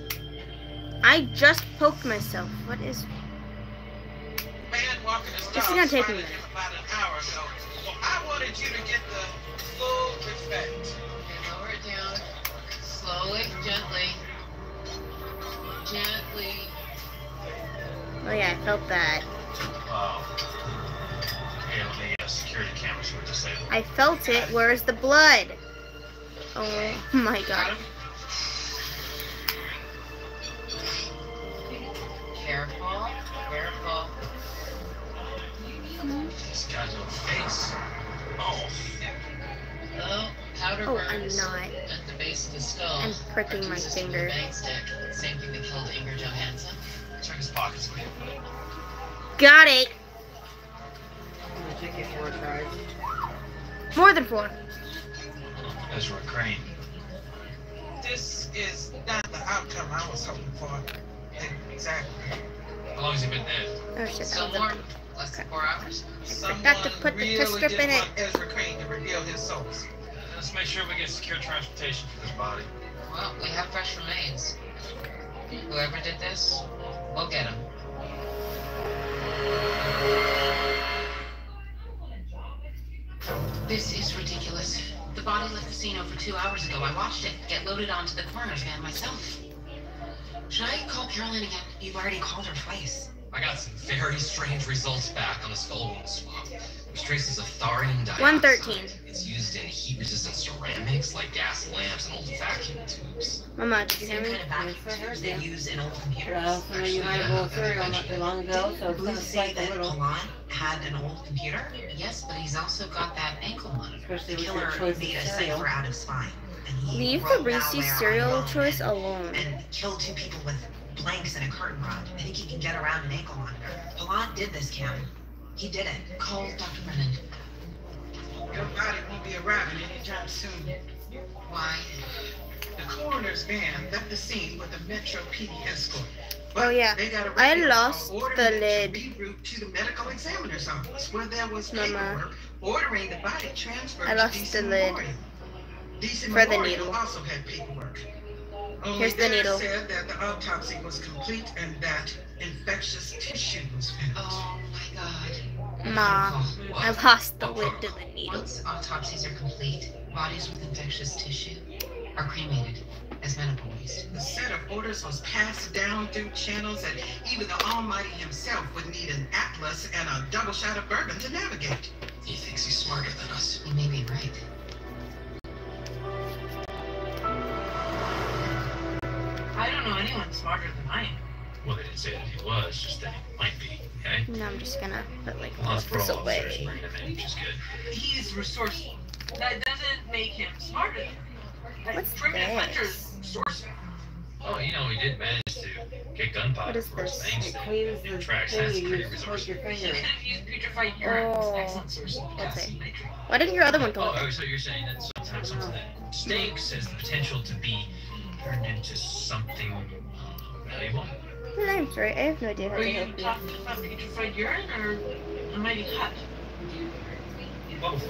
I just poked myself. What is... Man walking his This is dog gonna take spotted me. him about an hour ago. So I wanted you to get the full effect. Okay, lower it down. Slowly, gently. Gently. Oh yeah, I felt that. Wow. Okay, let me security cameras were disabled. I felt it. Where's the blood? Oh my god. Careful. Careful. This guy's on face. Oh. Oh, powder Oh, I'm burns not. at the base of the skull. I'm pricking my Consistent with finger. a bang stick. Same thing that killed Inger Johansson. Check his pockets, will you? Got it. I'm gonna take it 4 tries. More than 4. Ezra Crane. This is not the outcome I was hoping for. Exactly. How long has he been dead? Oh shit, that Still was more. a... Less than 4 hours. forgot to put the really test strip didn't in it. want Ezra Crane to reveal his source. Let's make sure we get secure transportation for this body. Well, we have fresh remains. Whoever did this, we'll get him. This is ridiculous. The body left the scene over 2 hours ago. I watched it get loaded onto the coroner's van myself. Should I call Caroline again? You've already called her twice. I got some very strange results back on the skull wound swab, which traces a thorium dioxide. 113. It's used in heat-resistant ceramics like gas lamps and old vacuum tubes. Mama, did you hear me? Kind of vacuum they use in old computers. Well, so you had a bowl of cereal not too long ago, so it's gonna Police say spike a that little. Palan had an old computer. Yes, but he's also got that ankle monitor. Especially The with killer your choice made of a cereal. cipher out of spine. And he Leave the wrote Reese's malware on cereal bone choice and- alone. And killed 2 people with blanks and a curtain rod. I think he can get around an ankle monitor. Palan did this, Kim. He did it. Call Dr. Brennan. Your body won't be arriving anytime soon. Why? The coroner's van left the scene with a Metro PD escort. But Oh, yeah. they got a I radio lost call the ordering it lid. to reroute to the medical examiner's office, where there was Mama. paperwork ordering the body transferred I to lost DC the lid Memorial. DC for the Memorial needle. also had paperwork. Only Here's the there needle. said that the autopsy was complete and that infectious tissue was found. Oh my god. Ma, I lost the lid to the needle. Once autopsies are complete, bodies with infectious tissue are cremated as medical waste. The set of orders was passed down through channels that even the Almighty himself would need an atlas and a double shot of bourbon to navigate. He thinks he's smarter than us. You may be right. I don't know anyone smarter than I am. Well, they didn't say that he was, just that he might be, okay? Now I'm just gonna put like Well, that's this for all officers away. bringing him in, which is good. He's resourceful. That doesn't make him smarter than me. What's Primitive this? hunters resourceful. Oh, you know, he did manage to get gunpowder What is for his this? main It stick. cleans the It tracks thing that's you pretty use to poke resourceful. your He finger. could have used putrefied urine. It's an Oh. excellent source of Okay. potassium nitrate. Why didn't your other one come Oh, up? so you're saying that sometimes something that stinks has the potential to be turned into something valuable? I'm sorry, I have no idea how Are to you help you. talking about putrefied urine or a mighty cut? Both.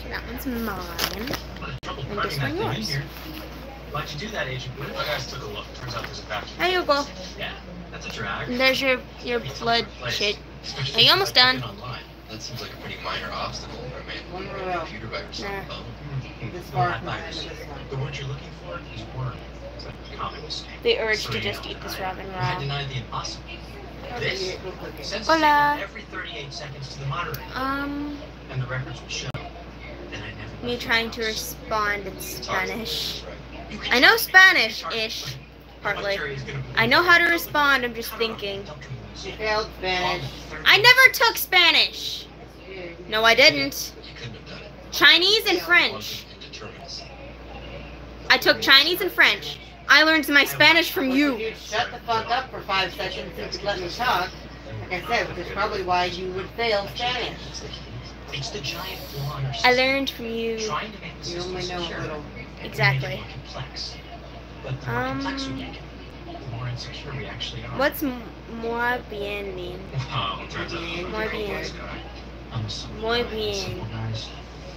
That one's mine. Trouble And cramming this that one thing in yours. here. Why'd you do that, Agent? What if I guys took a look? Turns out there's a vacuum. There you go. Yeah, that's a drag. And there's your blood shit. Are you almost done? That seems like a pretty minor obstacle for a man One with more a row. computer virus. Nah. Oh. This Well, far not from virus. this one. The word you're looking for is worm. It's a common mistake. The urge So to you just don't eat this deny it. ramen I raw. deny the impossible. Oh, This yeah, we'll cook it. sends a Hola. signal every 38 seconds to the moderator, and the records will show that I never. Me trying to respond in Spanish. You can I know try to make Spanish-ish, But partly. Jerry is gonna believe I know how to it. respond, I'm just thinking. She failed Spanish. I never took Spanish! No, I didn't. You couldn't have done it. Chinese and French. Indeterminacy. I took Chinese and French. I learned my Spanish from If you. you'd shut the fuck up for 5 seconds and could let me talk, like I said, which is probably why you would fail Spanish. It's the giant flaw in our I system. learned from you. Trying to make the You system only know a secure. little. Exactly. Make it more complex. But the more complex we make it, the more insecure we actually are. What's muy bien mean? Well, it turns out I'm a Muy real bien. wise guy. I'm a simple Muy guy. bien. Simple guys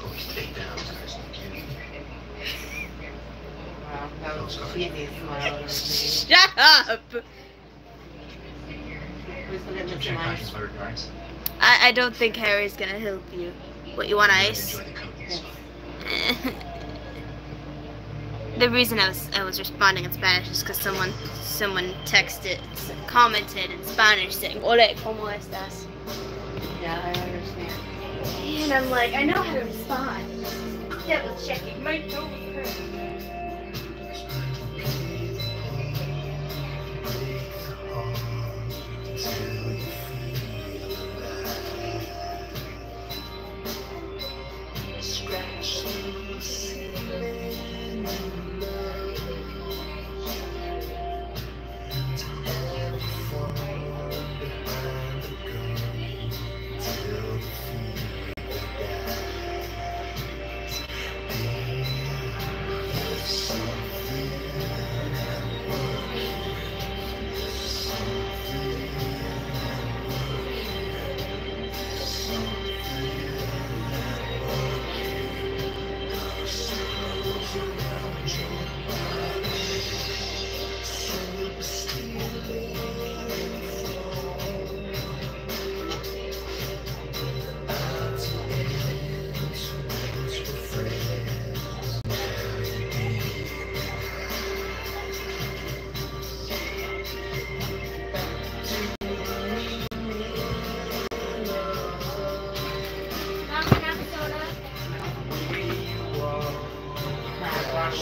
always take down guys like you. Wow, that was the cheesiest smile I've ever seen. Shut up! Who's gonna get Check Mr. out Myers? his bird guards. I don't think Harry's gonna help you. What, you want ice? Enjoy the cookies. The reason I was responding in Spanish is because someone texted, commented in Spanish saying, "Hola, ¿cómo estás?" Yeah, I understand. And I'm like, I know how to respond. Double checking my nose.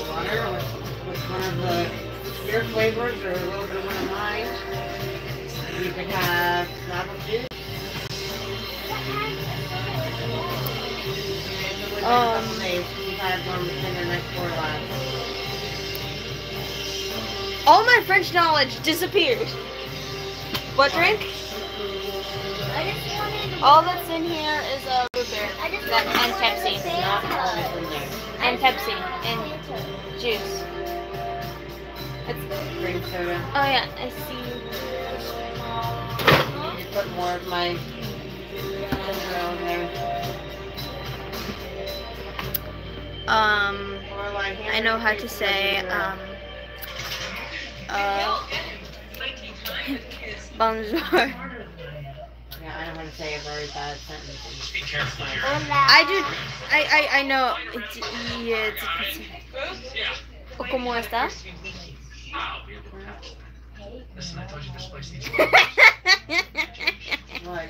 Water with one of your flavors or a little bit of one of mine. You could have apple juice. All my French knowledge disappeared. What drink? All that's in here is a root beer and Pepsi. And Pepsi and juice. It's Green soda. Oh yeah, I see. You just put more of my ginger on there. I know how to say bonjour. Yeah, I don't want to say a very bad sentence. Just be careful here. I know. It's ¿O cómo estás? I'll be able to help. Listen, I told you this place needs What?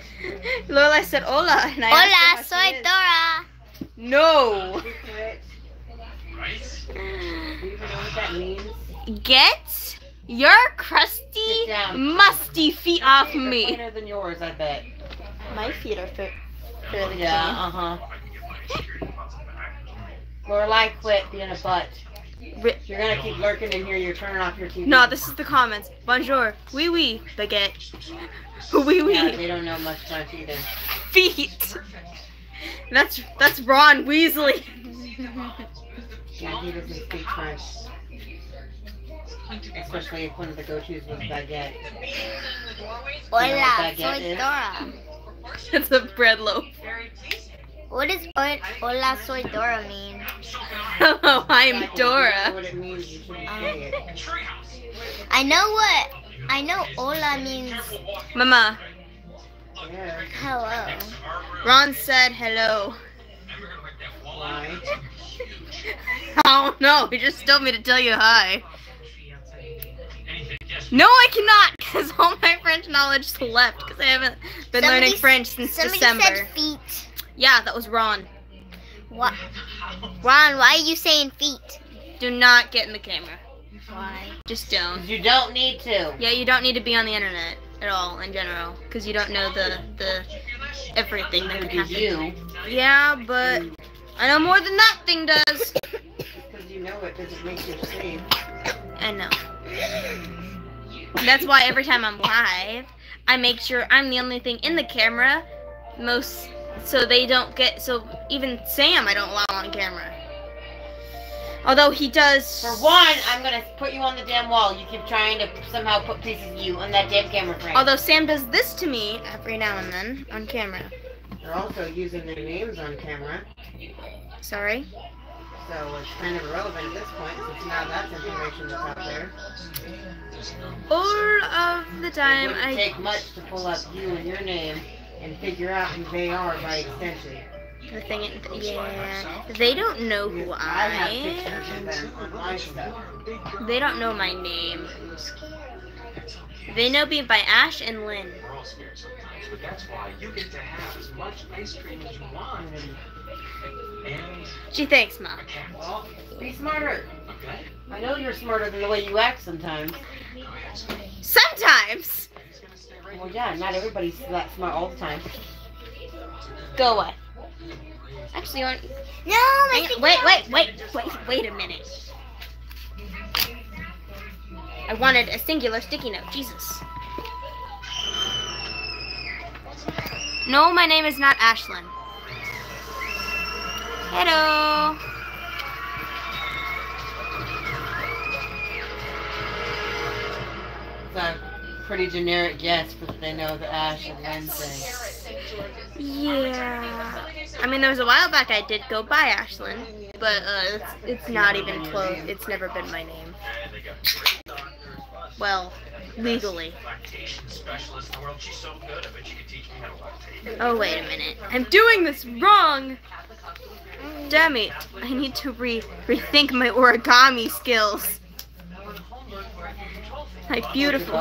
Lola said hola. And I Hola, asked her how soy she is. Dora. No. right? Do you even know what that means? Get your crusty, Sit down. musty feet off They're me. cleaner than yours, I bet. My feet are fairly Yeah, clean. uh-huh. I can get my security deposit back. Lorelai, quit being a butt. Ri- You're gonna keep lurking in here, you're turning off your TV. No, this is the comments. Bonjour. Oui, oui. Baguette. Oui, oui. Yeah, they don't know much French either. Feet. That's Ron Weasley. Yeah, he doesn't speak French. Especially if one of the go-tos was baguette. Hola, baguette soy is? Dora. It's a bread loaf. What does hola, soy Dora mean? Hello, I'm If you know Dora. what it means, you shouldn't say it. I know hola means. Mama, Yeah. Hello. Ron said hello. Why? I don't know. He just told me to tell you hi. No, I cannot, because all my French knowledge left, because I haven't been learning French since December. Somebody said feet. Yeah, that was Ron. What? Ron, why are you saying feet? Do not get in the camera. Why? Just don't. You don't need to. Yeah, you don't need to be on the internet at all in general, because you don't know the everything that can happen. You. Yeah, but I know more than that thing does. Because you know it doesn't make you safe. I know. That's why every time I'm live, I make sure I'm the only thing in the camera, so they don't get, so even Sam I don't allow on camera. Although he does. For one, I'm gonna put you on the damn wall. You keep trying to somehow put pieces of you on that damn camera frame. Although Sam does this to me every now and then on camera. They're also using their names on camera. Sorry? So it's kind of irrelevant at this point, since now that's information that's out there. All of the time It wouldn't take much to pull up you and your name and figure out who they are by extension. The thing, yeah, they don't know who I have I pictures of them on my stuff. am. They don't know my name. They know me by Ash and Lynn. We're all scared sometimes, but that's why you get to have as much ice cream as you want. And Gee, thanks, Mom. Well, be smarter. okay. I know you're smarter than the way you act sometimes. Sometimes. Well, yeah, not everybody's that smart all the time. Go away. Actually, you want? No, Wait a minute. I wanted a singular sticky note. Jesus. No, my name is not Ashlyn. Hello. It's a pretty generic guess, but they know the Ash and Lynn thing. Yeah. I mean, there was a while back I did go by Ashlyn, but it's not even close. It's never been my name. Well, legally. Oh, wait a minute. I'm doing this wrong! Damn it. I need to rethink my origami skills. Like, beautiful.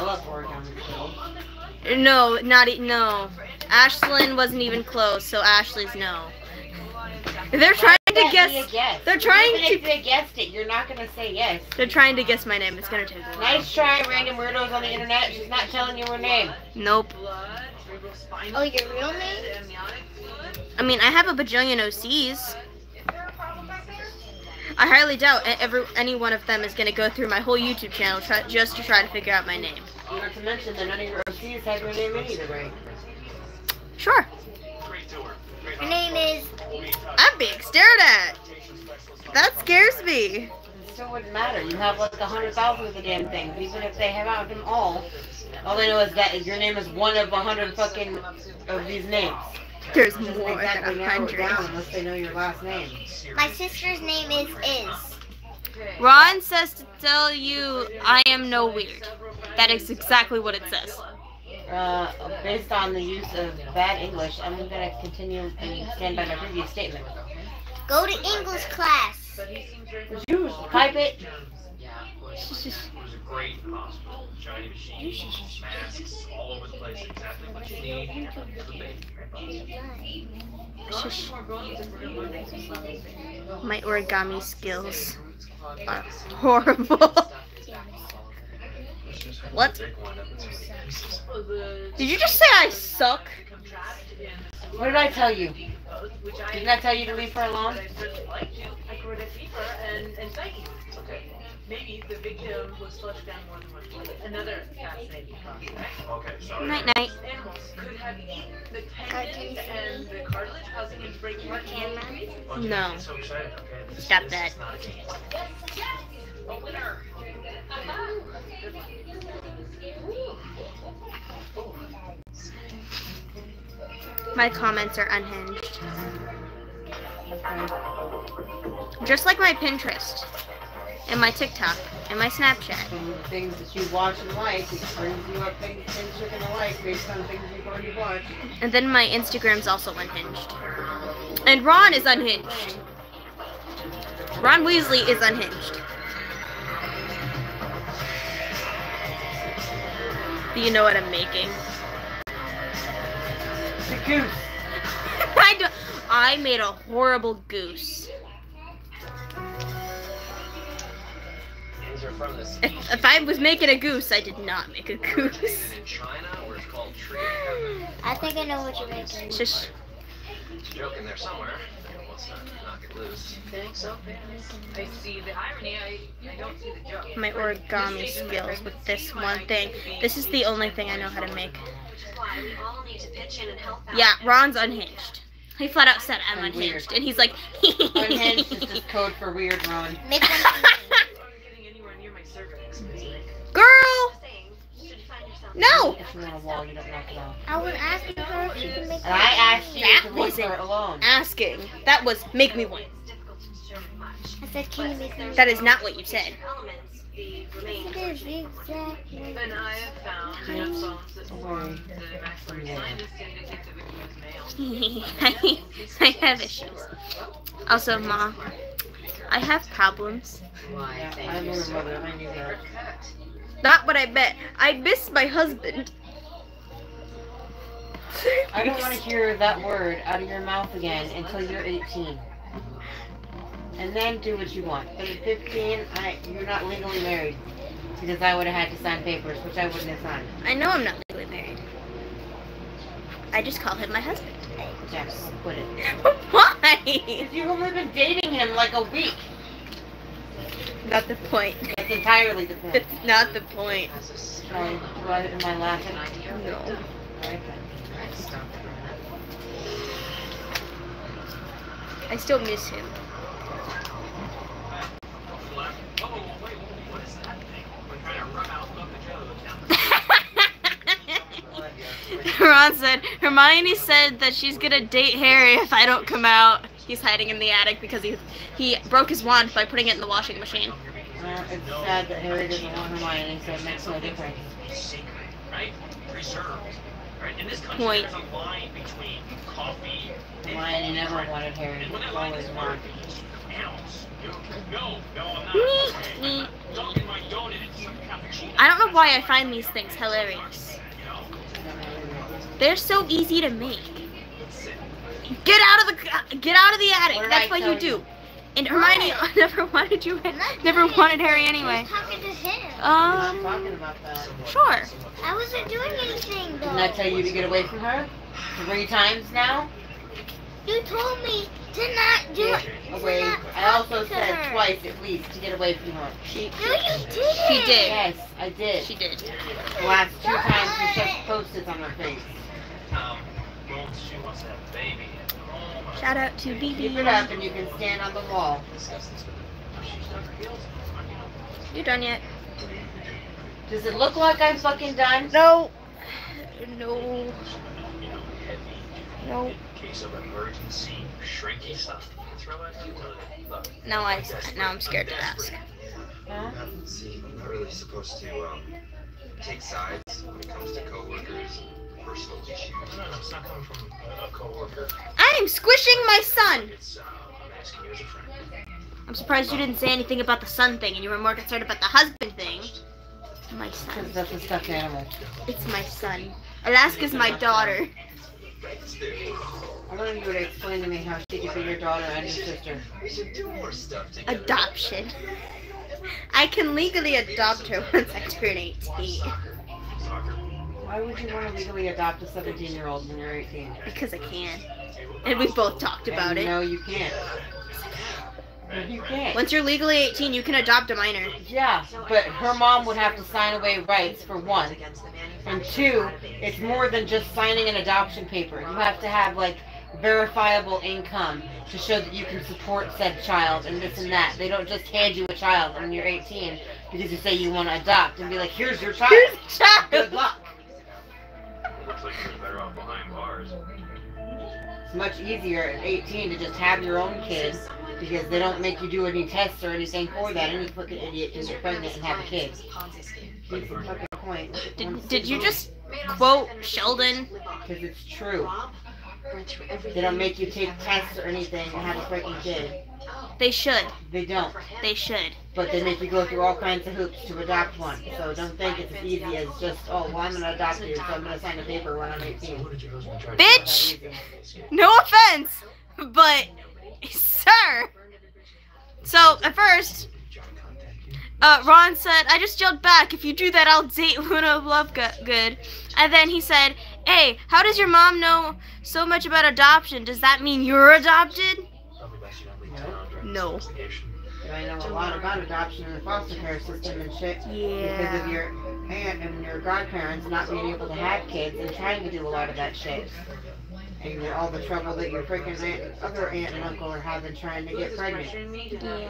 No, no. Ashlyn wasn't even close, so Ashley's no. They're trying to guess. They're trying to. Even if you guessed it, you're not gonna say yes. They're trying to guess my name. It's gonna take a while. Nice try, random weirdos on the internet. She's not telling you her name. Nope. Oh, your real name? I mean, I have a bajillion OCs. I highly doubt any one of them is gonna go through my whole YouTube channel just to try to figure out my name. Not to mention that none of your OCs have your name in either, right? Sure. Her name is... I'm being stared at. That scares me. It still wouldn't matter. You have like 100,000 of the damn things. Even if they have them all they know is that your name is one of 100 fucking of these names. There's more more exactly than 100. down unless they know your last name. My sister's name is Ron says to tell you I am no weird. That is exactly what it says. Based on the use of bad English, I'm going to continue and stand by my previous statement. Go to English class. Would you pipe it? It was a great hospital. Shiny machines, masks, all over the place, exactly what you need. Shush. My origami skills are horrible. What? Did you just say I suck? What did I tell you? Didn't I tell you to leave her alone? Maybe the victim was flushed down more than once. Another fascinating prospect. Okay, sorry. Night night. Animals could have eaten the tendons and the cartilage, causing it to break your camera. No. So excited. Okay, Stop that. A winner. My comments are unhinged. Just like my Pinterest. and my TikTok, and my Snapchat. From the things that you watch and like, it brings you up things you're gonna like based on things you've already watched. And then my Instagram's also unhinged. And Ron is unhinged. Ron Weasley is unhinged. Do you know what I'm making? The goose. I made a horrible goose. If I was making a goose, I did not make a goose. I think I know what you're making. Shush. There's a joke in there somewhere. Let's not knock it loose. Think so? I see the irony. I don't see the joke. My origami skills with this one thing. This is the only thing I know how to make. Yeah, Ron's unhinged. He flat out said I'm unhinged, and he's like, unhinged is just code for weird, Ron. Girl! No! I was asking her if she could make. And I asked you That to leave wasn't her alone. asking. That was make me one. I said, can you make me? That is not what you said. It is exactly. And I have found phones that form the maximum scientists indicate the victim is male. I have issues. Also, Ma, I have problems. Yeah, I'm your mother. I knew that. Not what I bet. I miss my husband. I don't want to hear that word out of your mouth again until you're 18. And then do what you want. But at 15, you're not legally married. Because I would have had to sign papers, which I wouldn't have signed. I know I'm not legally married. I just call him my husband. Yes, quit it. Why? Because you've only been dating him like a week. Not the point. That's entirely the point. It's not the point. Sorry, am I laughing? No. I still miss him. Ron said, Hermione said that she's gonna date Harry if I don't come out. He's hiding in the attic because he broke his wand by putting it in the washing machine. It's sad that Harry doesn't want Hermione, so it makes no difference. Right? Preserved. Right? In this country, Point. there's a line between coffee and Hermione never wanted Harry. and when that It's line always is wanted. animals. No, I'm not. Me. Dog in my donut and some cappuccino. I don't know why I find these things hilarious. They're so easy to make. Get out of the attic. That's what you do. And Hermione never wanted Harry anyway. Talking to him. I'm not talking about that. Sure. I wasn't doing anything though. Didn't I tell you to get away from her? 3 times now? You told me to not do it. Away. I also said twice at least to get away from her. No, you didn't. She did. Yes, I did. She did. The last 2 times she shoved Post-its on her face. Well, she wants to have a baby. Shout out to BB. Keep it up and you can stand on the wall. You done yet? Does it look like I'm fucking done? No. No. No. In case of emergency, shrinky stuff you can throw at you. Look. Now I'm scared to ask. Huh? See, I'm not really supposed to take sides when it comes to coworkers and personal issues. No, it's not coming from a coworker. I'm squishing my son. It's I'm asking you as a friend. I'm surprised you didn't say anything about the son thing and you were more concerned about the husband thing. My son. Because that's a stuffed animal. It's my son. Alaska's my daughter. I wanted you to explain to me how she could be your daughter and your sister. We should do more stuff together. Adoption. I can legally adopt her once I turn 18. Why would you want to legally adopt a 17-year-old when you're 18? Because I can. And we both talked about it. No, you can't. No, you can't. Once you're legally 18, you can adopt a minor. Yeah, but her mom would have to sign away rights, for 1. And 2, it's more than just signing an adoption paper. You have to have, like, verifiable income to show that you can support said child and this and that. They don't just hand you a child when you're 18 because you say you want to adopt and be like, here's your child. Here's the child. Good luck. Looks like you're better off behind bars. It's much easier at 18 to just have your own kid Because they don't make you do any tests or anything for that. Any fucking idiot can get pregnant and have a kid. That's the fucking point. Did you just quote Sheldon? Because it's true. They don't make you take tests or anything and have a freaking kid. They should. They don't. They should. But they make you go through all kinds of hoops to adopt one. So don't think it's as easy as just, oh, well, I'm going to adopt you, so I'm going to sign a paper when I'm 18. Bitch! No offense, but, sir. So, at first, Ron said, I just yelled back, if you do that, I'll date Luna Lovegood. And then he said, hey, how does your mom know so much about adoption? Does that mean you're adopted? No. I know a lot about adoption and the foster care system and shit. Yeah. Because of your aunt and your godparents not being able to have kids and trying to do a lot of that shit. And all the trouble that your freaking other aunt and uncle are having trying to get pregnant. Yeah.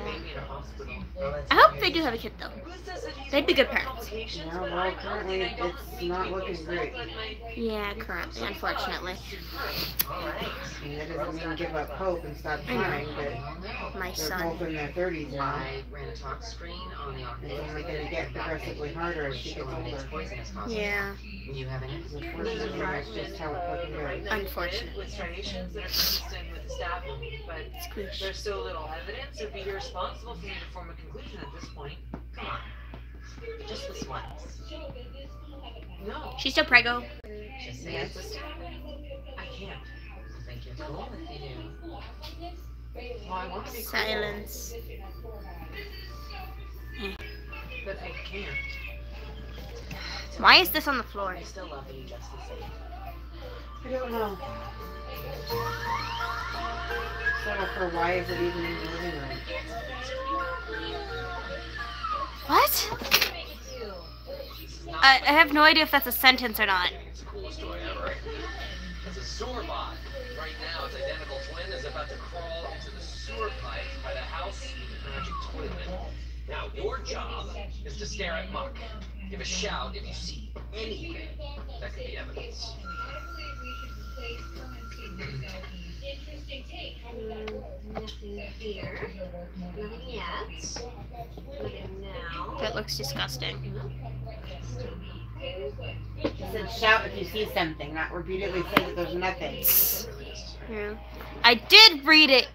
I hope they do have a kid though. They'd be good parents. Yeah, well, currently it's not looking great. Yeah, currently, unfortunately. And that doesn't mean give up hope and stop trying, but my they're son. both in their 30s now. I ran a talk screen on the It's only going to get progressively harder as she gets older. Yeah. You have any? Unfortunately, that's just how it fucking goes. Unfortunately. With striations that are consistent with the staff, but there's so little evidence, it'd be irresponsible for me to form a conclusion at this point. Come on. Just this once. No. She's still preggo. Just say Yes. it's I can't. I think you're cool if you do. Well, I want to be cool, Silence. but I can't. Why is this on the floor? I still love you just the same. I don't know. Settle for why is it even in the living room? What? I have no idea if that's a sentence or not. It's the coolest toy ever. It's a sewer bot. Right now, its identical twin is about to crawl into the sewer pipe by the house with the magic toilet. Now, your job is to stare at Muck. Give a shout if you see anything that could be evidence. Nothing here. Nothing yet. Nothing now. That looks disgusting. It said shout if you see something, not repeatedly say that there's nothing. Yeah. I did read it.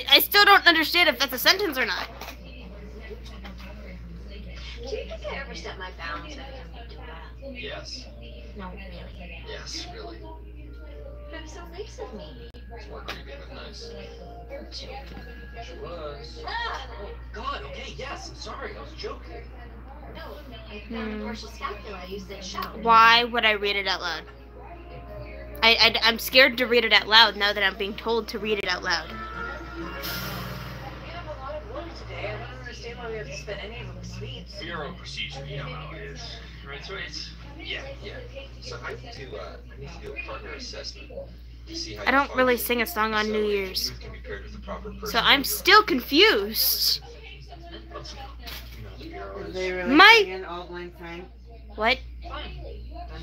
I still don't understand if that's a sentence or not. Do you think I ever set my bounds every time you do that? Yes. No, really. Yes, really. That was so nice of me. It's more creepy than nice. She was. Ah! Oh, God, okay, yes, I'm sorry, I was joking. No, I found a partial scapula. You said shout. Why would I read it out loud? I'm scared to read it out loud now that I'm being told to read it out loud. We have a lot of work today. I don't understand why we have to spend any of them sweets. Bureau procedure, you know how it is. Right, Sweets? Yeah. So I need to do a partner assessment to see how I don't really sing a song on New Year's. you can be paired with the proper person. So I'm still confused. Is they really singing All Blank Time? What?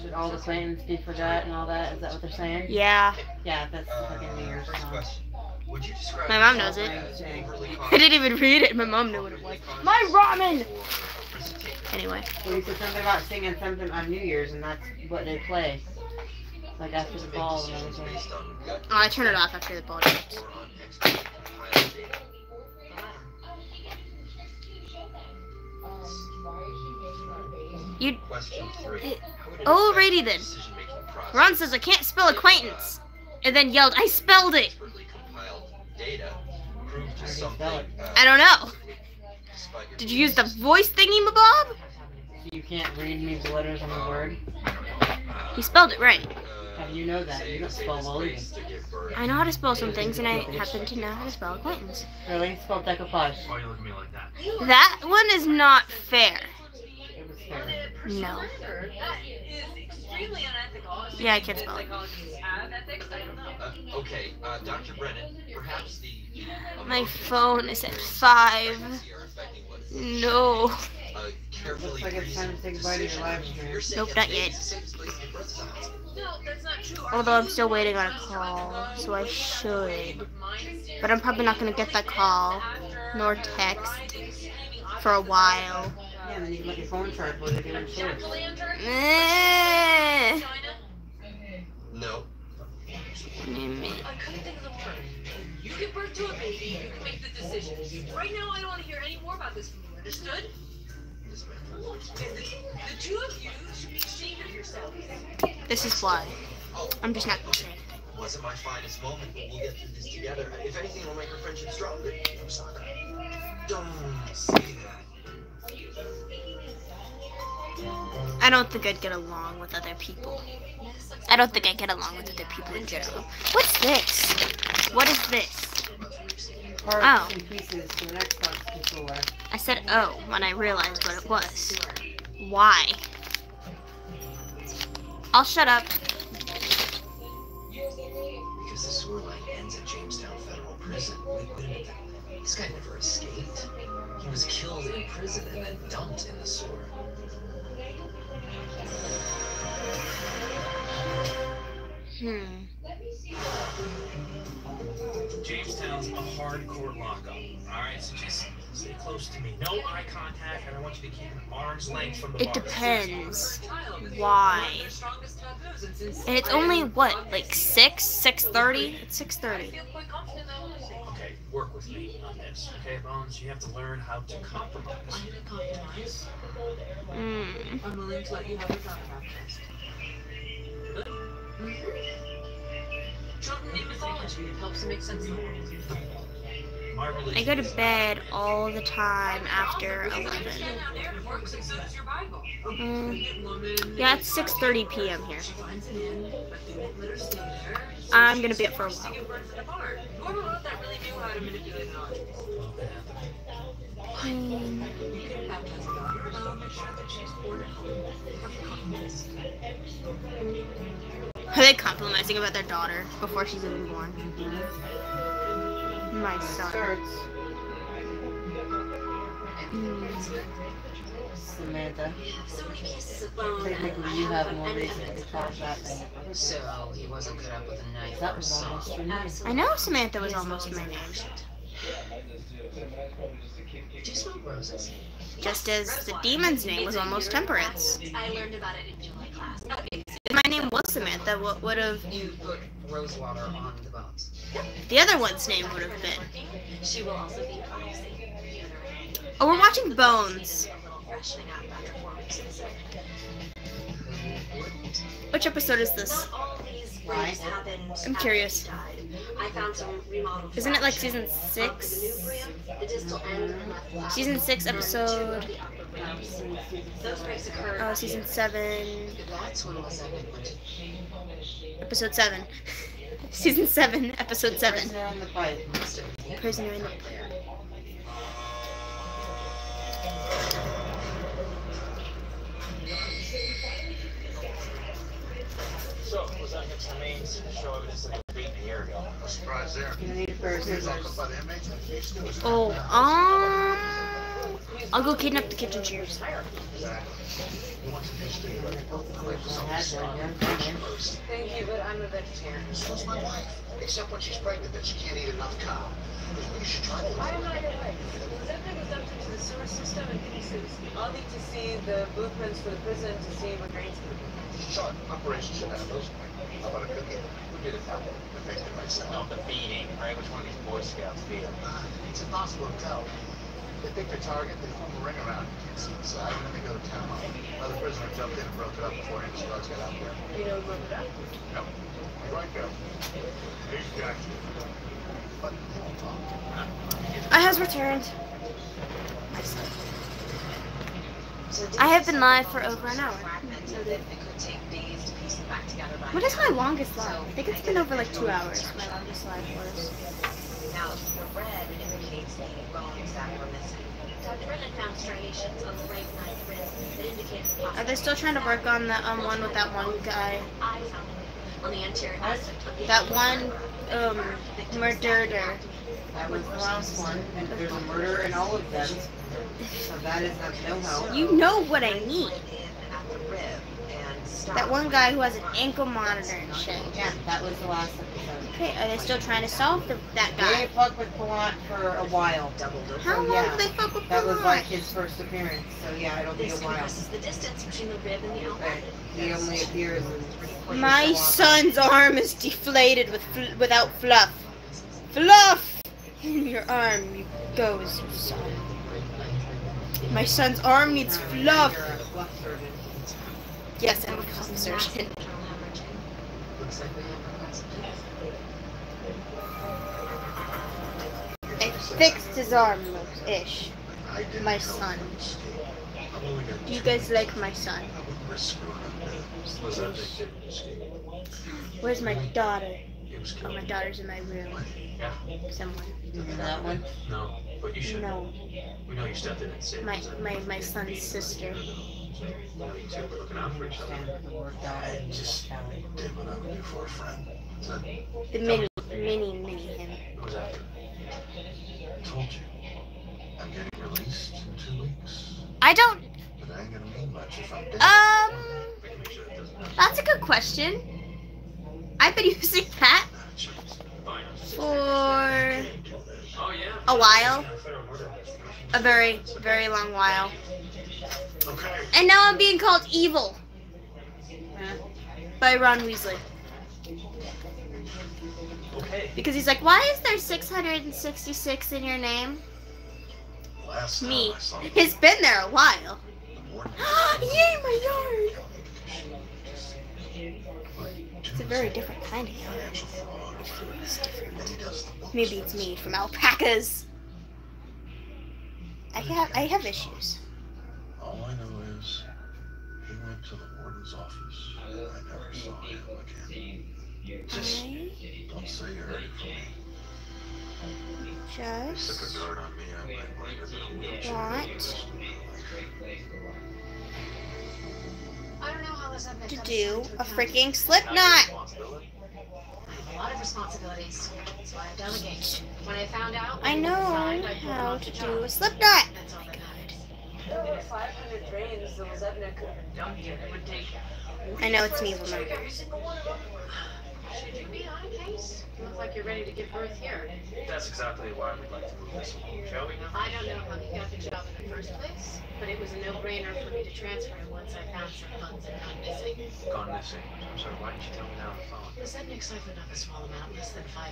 Should all the Clintons be forgot and all that? Is that what they're saying? Yeah. Yeah, that's the fucking New Year's song. Would you describe My mom knows it. I didn't even read it. My mom knew what it was. My ramen! Anyway. Well, you said something about singing something on New Year's, and that's what they play. Like after the ball and everything. Oh, I turn it off after the ball drops. You. Alrighty then. Ron says I can't spell acquaintance, and then yelled, "I spelled it." I don't know. Did you use the voice thingy, Bob? You can't read me the letters on the word. He spelled it right. How do you know that? You don't spell well either. I know how to spell some things, and I happen to know how to spell acquaintance. Really? Spell decoupage. Why are you looking at me like that? That one is not fair. It was fair. No. That is extremely unethical. Yeah, I can't spell it. Psychologists have ethics. I don't know. Okay, Dr. Brennan, perhaps the My phone is at 5. No. Looks like it's time to say goodbye to your live stream. Nope, not yet. No, that's not true. Although I'm still waiting on a call, so I should. But I'm probably not gonna get that call, nor text, for a while. Yeah, and then you can let your phone charge while you're doing shorts. No. I couldn't think of the word. You give birth to a baby, you can make the decision. Right now, I don't want to hear any more about this from you, understood? The two of you should be ashamed of yourselves. This is why. I'm just not gonna say anything. Wasn't my finest moment, but we'll get through this together. If anything, it'll make our friendship stronger. Don't say that. I don't think I'd get along with other people. I don't think I get along with other people in general. What's this? What is this? Oh. I said oh when I realized what it was. Why? I'll shut up. Because the sewer line ends at Jamestown Federal Prison. Wait a minute. This guy never escaped. He was killed in prison and then dumped in the sewer. Jamestown's a hardcore lockup. Alright, so just stay close to me. No eye contact, and I want you to keep an arm's length from the It bars. depends. Why? And it's only what, like 6:30? It's 6:30. Okay, work with me on this. Okay, Bones, you have to learn how to compromise. I'm willing to let you have your contract first. Good? Children need mythology. It helps to make sense of the world. I go to bed all the time after 11. Yeah, it's 6:30 p.m. here. I'm gonna be up for a while. Are they compromising about their daughter before she's even born? My son. Samantha. Technically, you have more reason to call that thing. So he wasn't cut up with a knife. That was almost your name. I know Samantha was almost my name. Do you smoke roses? Just as the demon's name was almost Temperance. I learned about it in July class. If my name was Samantha, what would have... You put rose water on the bones. The other one's name would have been... She will also be promising. Oh, we're watching Bones. Freshening up after 4 weeks in the city. Which episode is this? Not all these things happened. I'm curious. I found some remodeled. Isn't it like season 6? The distal end left flat. Season 6 episode... Those breaks occurred. Season 7... That's when was that? Episode 7. Season 7, episode 7. Prisoner in the pipe. Prisoner in the pipe. So, was that against the mains? Show evidence that he was beaten a year ago. No surprise there. You need a pair of scissors. Oh, I'll go kidnap the kitchen chairs. Thank you, but I'm a vegetarian. So's my wife. Except when she's pregnant, then she can't eat enough cow. You should try that. I am not your wife. Septic was dumped into the sewer system in pieces. I'll need to see the blueprints for the prison to see what drains it. Sure, operation should have those. How about a cookie? Who did it happen? The victim myself. No, the beating, right? Which one of these Boy Scouts beat him? It's impossible to tell. They pick their target, they form a ring around it, can't see inside, and then they go to town. Another prisoner jumped in and broke it up before any scouts got out there. You know who broke it up? No. You're right, Bill. Here's Jack. But they won't talk. I has returned. I have been live for over an hour. What is my longest live? I think it's been over like 2 hours. My longest live was. Now, the red indicates the bones that were missing. Dr. Brennan found striations on the right side wrist that indicate Are they still trying to work on the one with that one guy? I found them. on the anterior aspect of the That one murderer. That was the last one, and there's a murder in all of them. So that is of no help. You know what I mean. at the rib and stop. That one guy who has an ankle monitor and shit. Yeah, that was the last episode. Okay, are they still trying to solve that They guy? ain't fucked with Palant for a while. How So, long yeah, did they fuck with that was Palant? like his first appearance. So yeah, it'll be a This while. compresses the distance between the rib and the elbow. Right. He only appears in My son's arm is deflated without fluff. Fluff! In your arm you goes, son. My son's arm needs fluff. You're a fluff surgeon. Yes, I'm a fluff surgeon. Looks like we have a I fixed his arm, ish. My son. Do you guys like my son? Where's my daughter? Oh, my daughter's in my room. Yeah. Somewhere. That one? No, but you should. No. We know your step didn't say. My son's sister. You know, you two were looking out for each other. Just did what I would do for a friend. The mini him. Who was after? I told you. I'm getting released in 2 weeks. I don't. But I ain't gonna mean much if I'm dead. That's a good question. I've been using that for a while. A very, very long while. Okay. And now I'm being called evil by Ron Weasley. Okay. Because he's like, why is there 666 in your name? Last Me. time I saw you, It's been there a while. the warden Yay, my yard! It's a very different kind of yard. financial fraud. It's different. Then he does the books. Maybe it's made from alpacas. I have issues. All I know is he went to the warden's office. I never saw him again. Just don't say you heard it from me. They took a Just guard on me. I might wind up in a wheelchair. want I don't know how this to do a freaking slip knot. a lot of responsibilities, so I delegate. When I found out, I know how to do a slip knot. That's all that mattered. There were 500 drains that Zevna could have dumped in. It would take. I know it's me, remember. Every single one of them. Should you be on a case? You look like you're ready to give birth here. That's exactly why we'd like to move this along, shall we? I don't know how you got the job in the first place, but it was a no-brainer for me to transfer once I found some funds that gone missing. Gone missing. I'm sorry, why didn't you tell me that on the phone? The Zednik siphoned off a small amount, less than 500.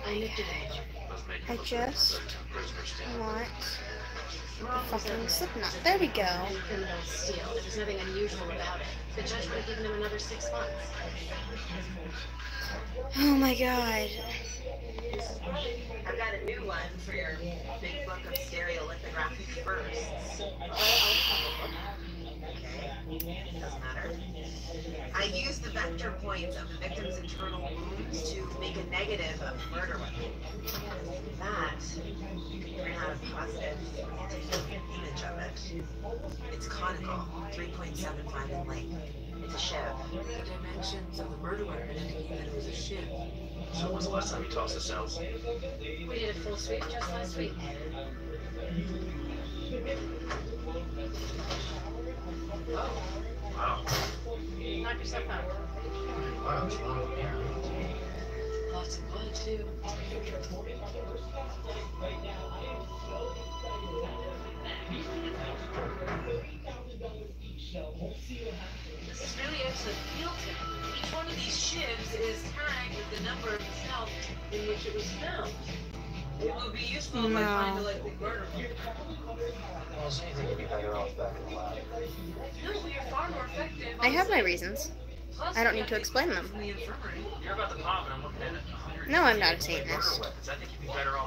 I nipped it in the bud. Let's make I it look just good. Prisoner stand. want the fucking slip knot. There we go. And criminal steal. There was nothing unusual about it. The judge would have given him another 6 months. Oh my god. I've got a new one for your big book of stereolithographic firsts. Okay, doesn't matter. I used the vector points of the victim's internal wounds to make a negative of the murder weapon. That, we're gonna have a positive image of it. It's conical, 3.75 in length. It's a shiv. The dimensions of the murder weapon indicate that it was a shiv. So when's the last time you tossed the cells? We did a full sweep just last week. Wow. Knock yourself out. Wow, what's wrong with me? Lots of blood, too. This is really excellent field tip. Each one of these shivs is tagged with the number of the cell in which it was found. It will be useful if I find a likely murder. Well, so you think you'd be better off back in the lab? No, we are far more effective. I have my reasons. Plus, I don't we need to have explain the them. from the infirmary. You're about to pop and I'm looking at it. 100 No, I'm not a murder Satanist. weapons. I think you'd be better off